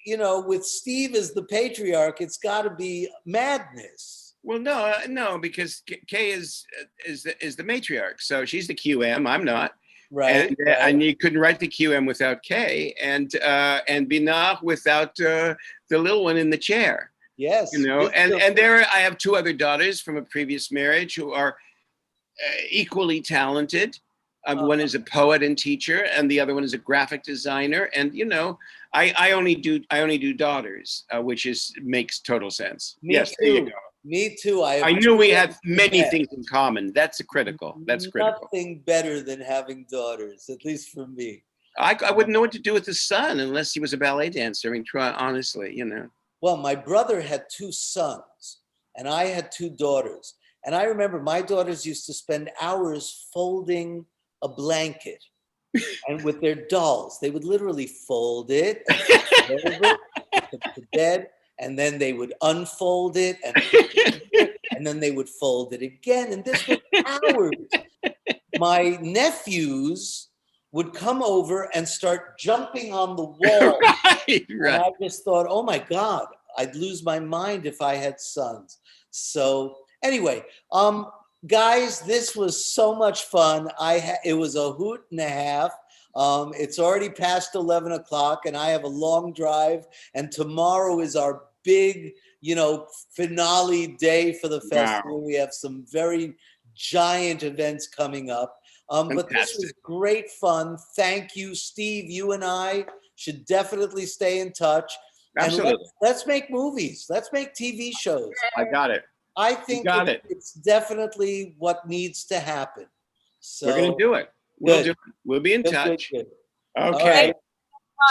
You know, with Steve as the patriarch, it's got to be madness. Well, no, because Kay is the matriarch, so she's the QM. I'm not. Right. And you couldn't write the QM without Kay, and Binah without the little one in the chair. Yes. You know, and there I have 2 other daughters from a previous marriage who are equally talented. One is a poet and teacher, and the other one is a graphic designer. And you know, I only do daughters, which makes total sense. Me too. There you go. Me too. I knew we had many things in common. That's critical. That's critical. Nothing better than having daughters, at least for me. I wouldn't know what to do with the son unless he was a ballet dancer. I mean, honestly, you know. Well, my brother had 2 sons, and I had 2 daughters. And I remember my daughters used to spend hours folding a blanket, and with their dolls, they would literally fold it and put it to bed, and then they would unfold it, and then they would fold it again. And this was hours. My nephews would come over and start jumping on the wall. Right. And I just thought, oh my God, I'd lose my mind if I had sons. So anyway, guys, this was so much fun. It was a hoot and a half. It's already past 11 o'clock and I have a long drive, and tomorrow is our big, finale day for the festival. Wow. We have some very giant events coming up. But this was great fun. Thank you, Steve. You and I should definitely stay in touch. Absolutely. And let's make movies. Let's make TV shows. I got it. I think it's definitely what needs to happen. So we're going to do it. We'll do it. We'll be in touch. Good. Okay. Right.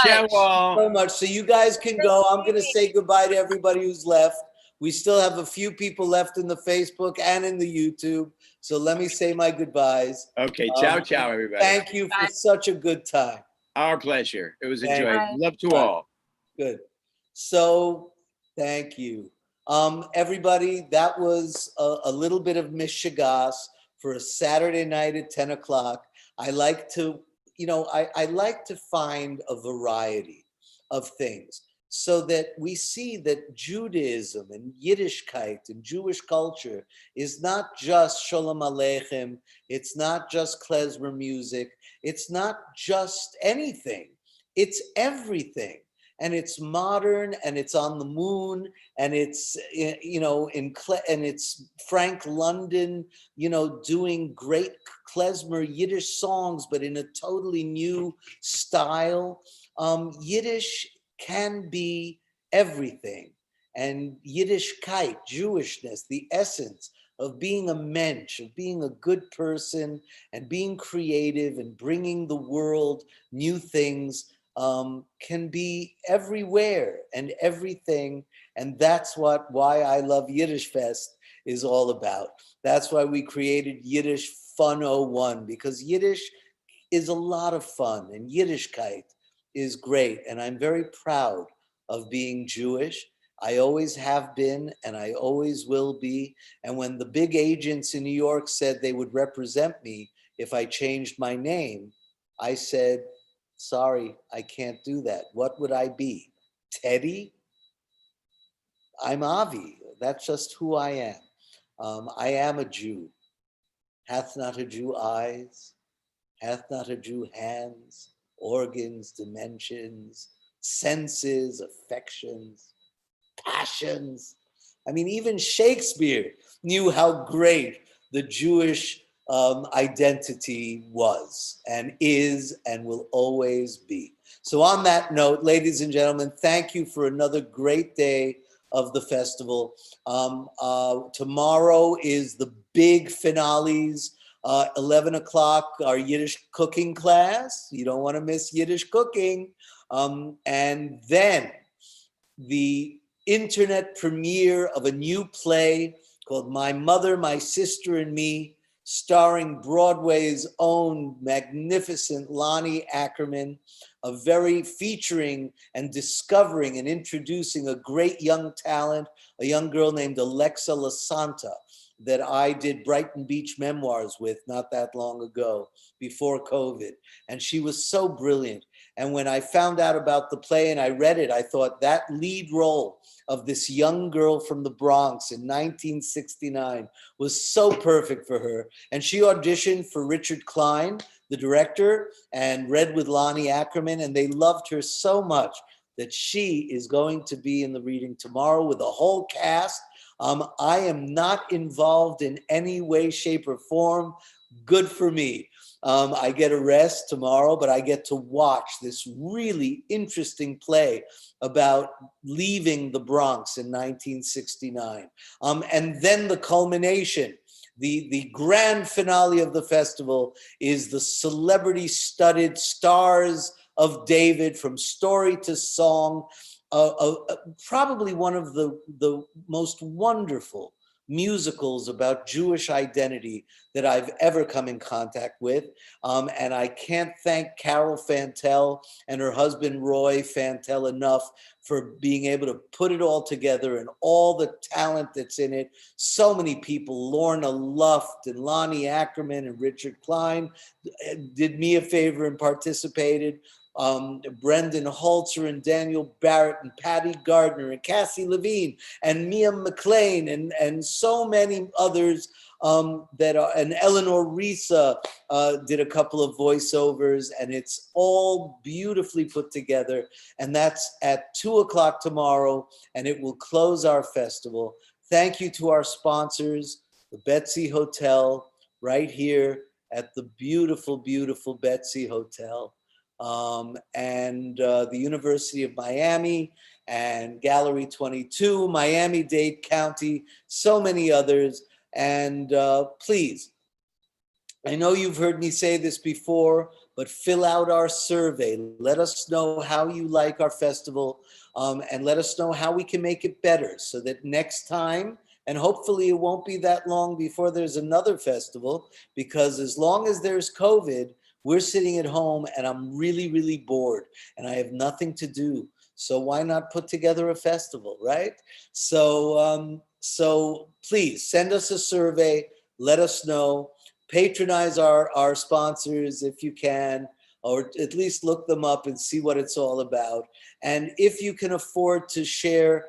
Ciao all. So much. So you guys can go. I'm going to say goodbye to everybody who's left. We still have a few people left in the Facebook and in the YouTube. So let me say my goodbyes. Okay. Ciao, everybody. Thank you for such a good time. Our pleasure. It was a joy. Love to all. Good. So thank you. Everybody, that was a little bit of Mishigas for a Saturday night at 10 o'clock. I like to, I like to find a variety of things so that we see that Judaism and Yiddishkeit and Jewish culture is not just Shalom Aleichem. It's not just klezmer music. It's not just anything. It's everything. And it's modern, and it's on the moon, and it's and it's Frank London, doing great klezmer Yiddish songs, but in a totally new style. Yiddish can be everything, and Yiddishkeit, Jewishness, the essence of being a mensch, of being a good person, and being creative and bringing the world new things. Can be everywhere and everything. And that's why I love Yiddishfest is all about. That's why we created Yiddish Fun 01, because Yiddish is a lot of fun and Yiddishkeit is great. And I'm very proud of being Jewish. I always have been, and I always will be. And when the big agents in New York said they would represent me if I changed my name, I said, sorry, I can't do that. What would I be? Teddy? I'm Avi. That's just who I am. I am a Jew. Hath not a Jew eyes? Hath not a Jew hands organs, dimensions, senses, affections, passions. I mean, even Shakespeare knew how great the Jewish identity was and is and will always be. So on that note, ladies and gentlemen, thank you for another great day of the festival. Tomorrow is the big finales. 11 o'clock, our Yiddish cooking class. You don't want to miss Yiddish cooking. And then the internet premiere of a new play called My Mother, My Sister, and Me, starring Broadway's own magnificent Lonnie Ackerman, featuring and discovering and introducing a great young talent, a young girl named Alexa Lasanta, that I did Brighton Beach memoirs with not that long ago, before COVID. And she was so brilliant. And when I found out about the play and I read it, I thought that lead role of this young girl from the Bronx in 1969 was so perfect for her. And she auditioned for Richard Klein, the director, and read with Lonnie Ackerman, and they loved her so much that she is going to be in the reading tomorrow with the whole cast. I am not involved in any way, shape, or form. Good for me. I get a rest tomorrow, but I get to watch this really interesting play about leaving the Bronx in 1969. And then the culmination, the grand finale of the festival is the celebrity-studded Stars of David, from story to song, probably one of the most wonderful musicals about Jewish identity that I've ever come in contact with. And I can't thank Carol Fantel and her husband, Roy Fantel, enough for being able to put it all together and all the talent that's in it. So many people, Lorna Luft and Lonnie Ackerman and Richard Klein did me a favor and participated. Brendan Holzer and Daniel Barrett and Patty Gardner and Cassie Levine and Mia McLean and so many others and Eleanor Risa did a couple of voiceovers, and it's all beautifully put together. And that's at 2 o'clock tomorrow, and it will close our festival. Thank you to our sponsors, the Betsy Hotel, right here at the beautiful, beautiful Betsy Hotel. And the University of Miami and Gallery 22, Miami-Dade County, so many others. And please, I know you've heard me say this before, but fill out our survey. Let us know how you like our festival, and let us know how we can make it better so that next time, and hopefully it won't be that long before there's another festival, because as long as there's COVID, we're sitting at home and I'm really, really bored and I have nothing to do. So why not put together a festival, right? So, so please send us a survey, let us know, patronize our sponsors if you can, or at least look them up and see what it's all about. And if you can afford to share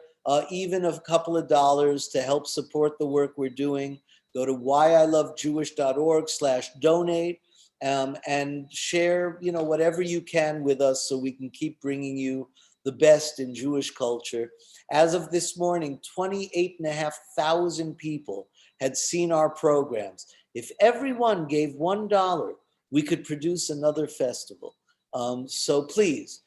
even a couple of dollars to help support the work we're doing, go to whyilovejewish.org/donate. And share, whatever you can with us so we can keep bringing you the best in Jewish culture. As of this morning, 28,500 people had seen our programs. If everyone gave $1, we could produce another festival. So please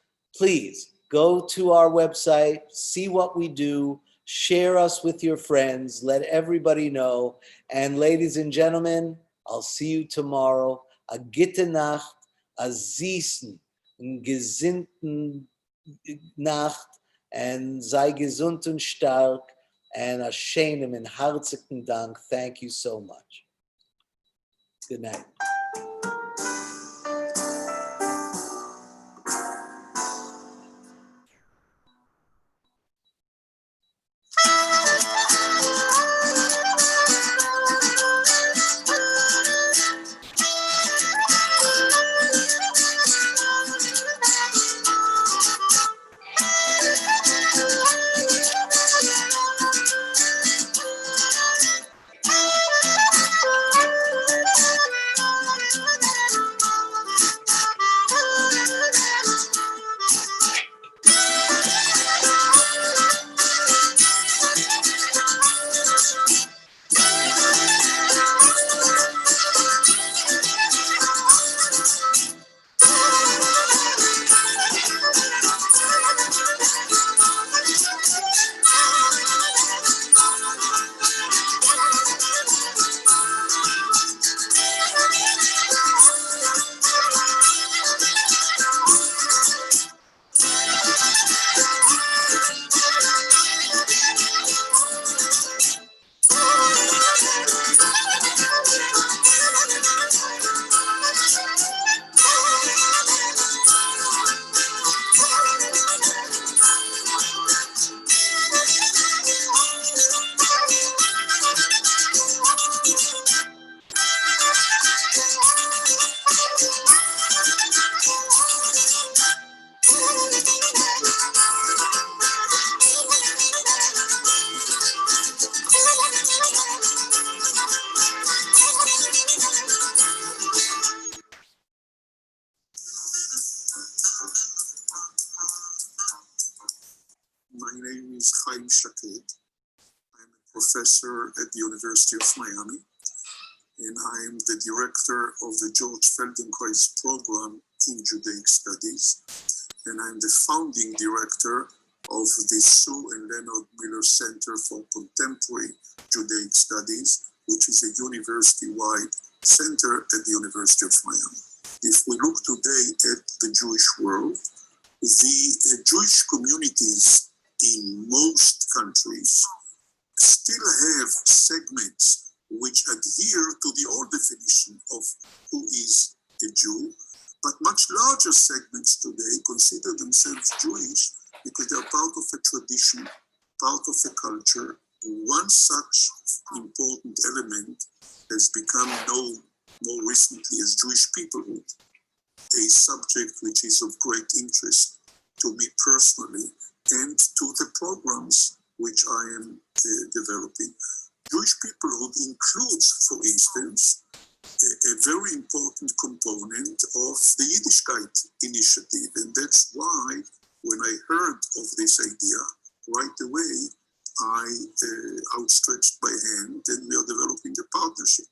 go to our website, see what we do, share us with your friends, let everybody know. And ladies and gentlemen, I'll see you tomorrow. A gute Nacht, a süßen, gesinnten Nacht, and sei gesund und stark, and a schönen and herzlichen Dank. Thank you so much. Good night. My name is Chaim Shaked. I'm a professor at the University of Miami, and I am the director of the George Feldenkrais program in Judaic Studies, and I'm the founding director of the Sue and Leonard Miller Center for Contemporary Judaic Studies, which is a university-wide center at the University of Miami. If we look today at the Jewish world, the Jewish communities in most countries still have segments which adhere to the old definition of who is a Jew, but much larger segments today consider themselves Jewish because they are part of a tradition, part of a culture. One such important element has become known more recently as Jewish peoplehood, a subject which is of great interest to me personally and to the programs which I am developing. Jewish peoplehood includes, for instance, a very important component of the Yiddishkeit initiative, and that's why when I heard of this idea, right away I outstretched my hand and we are developing a partnership.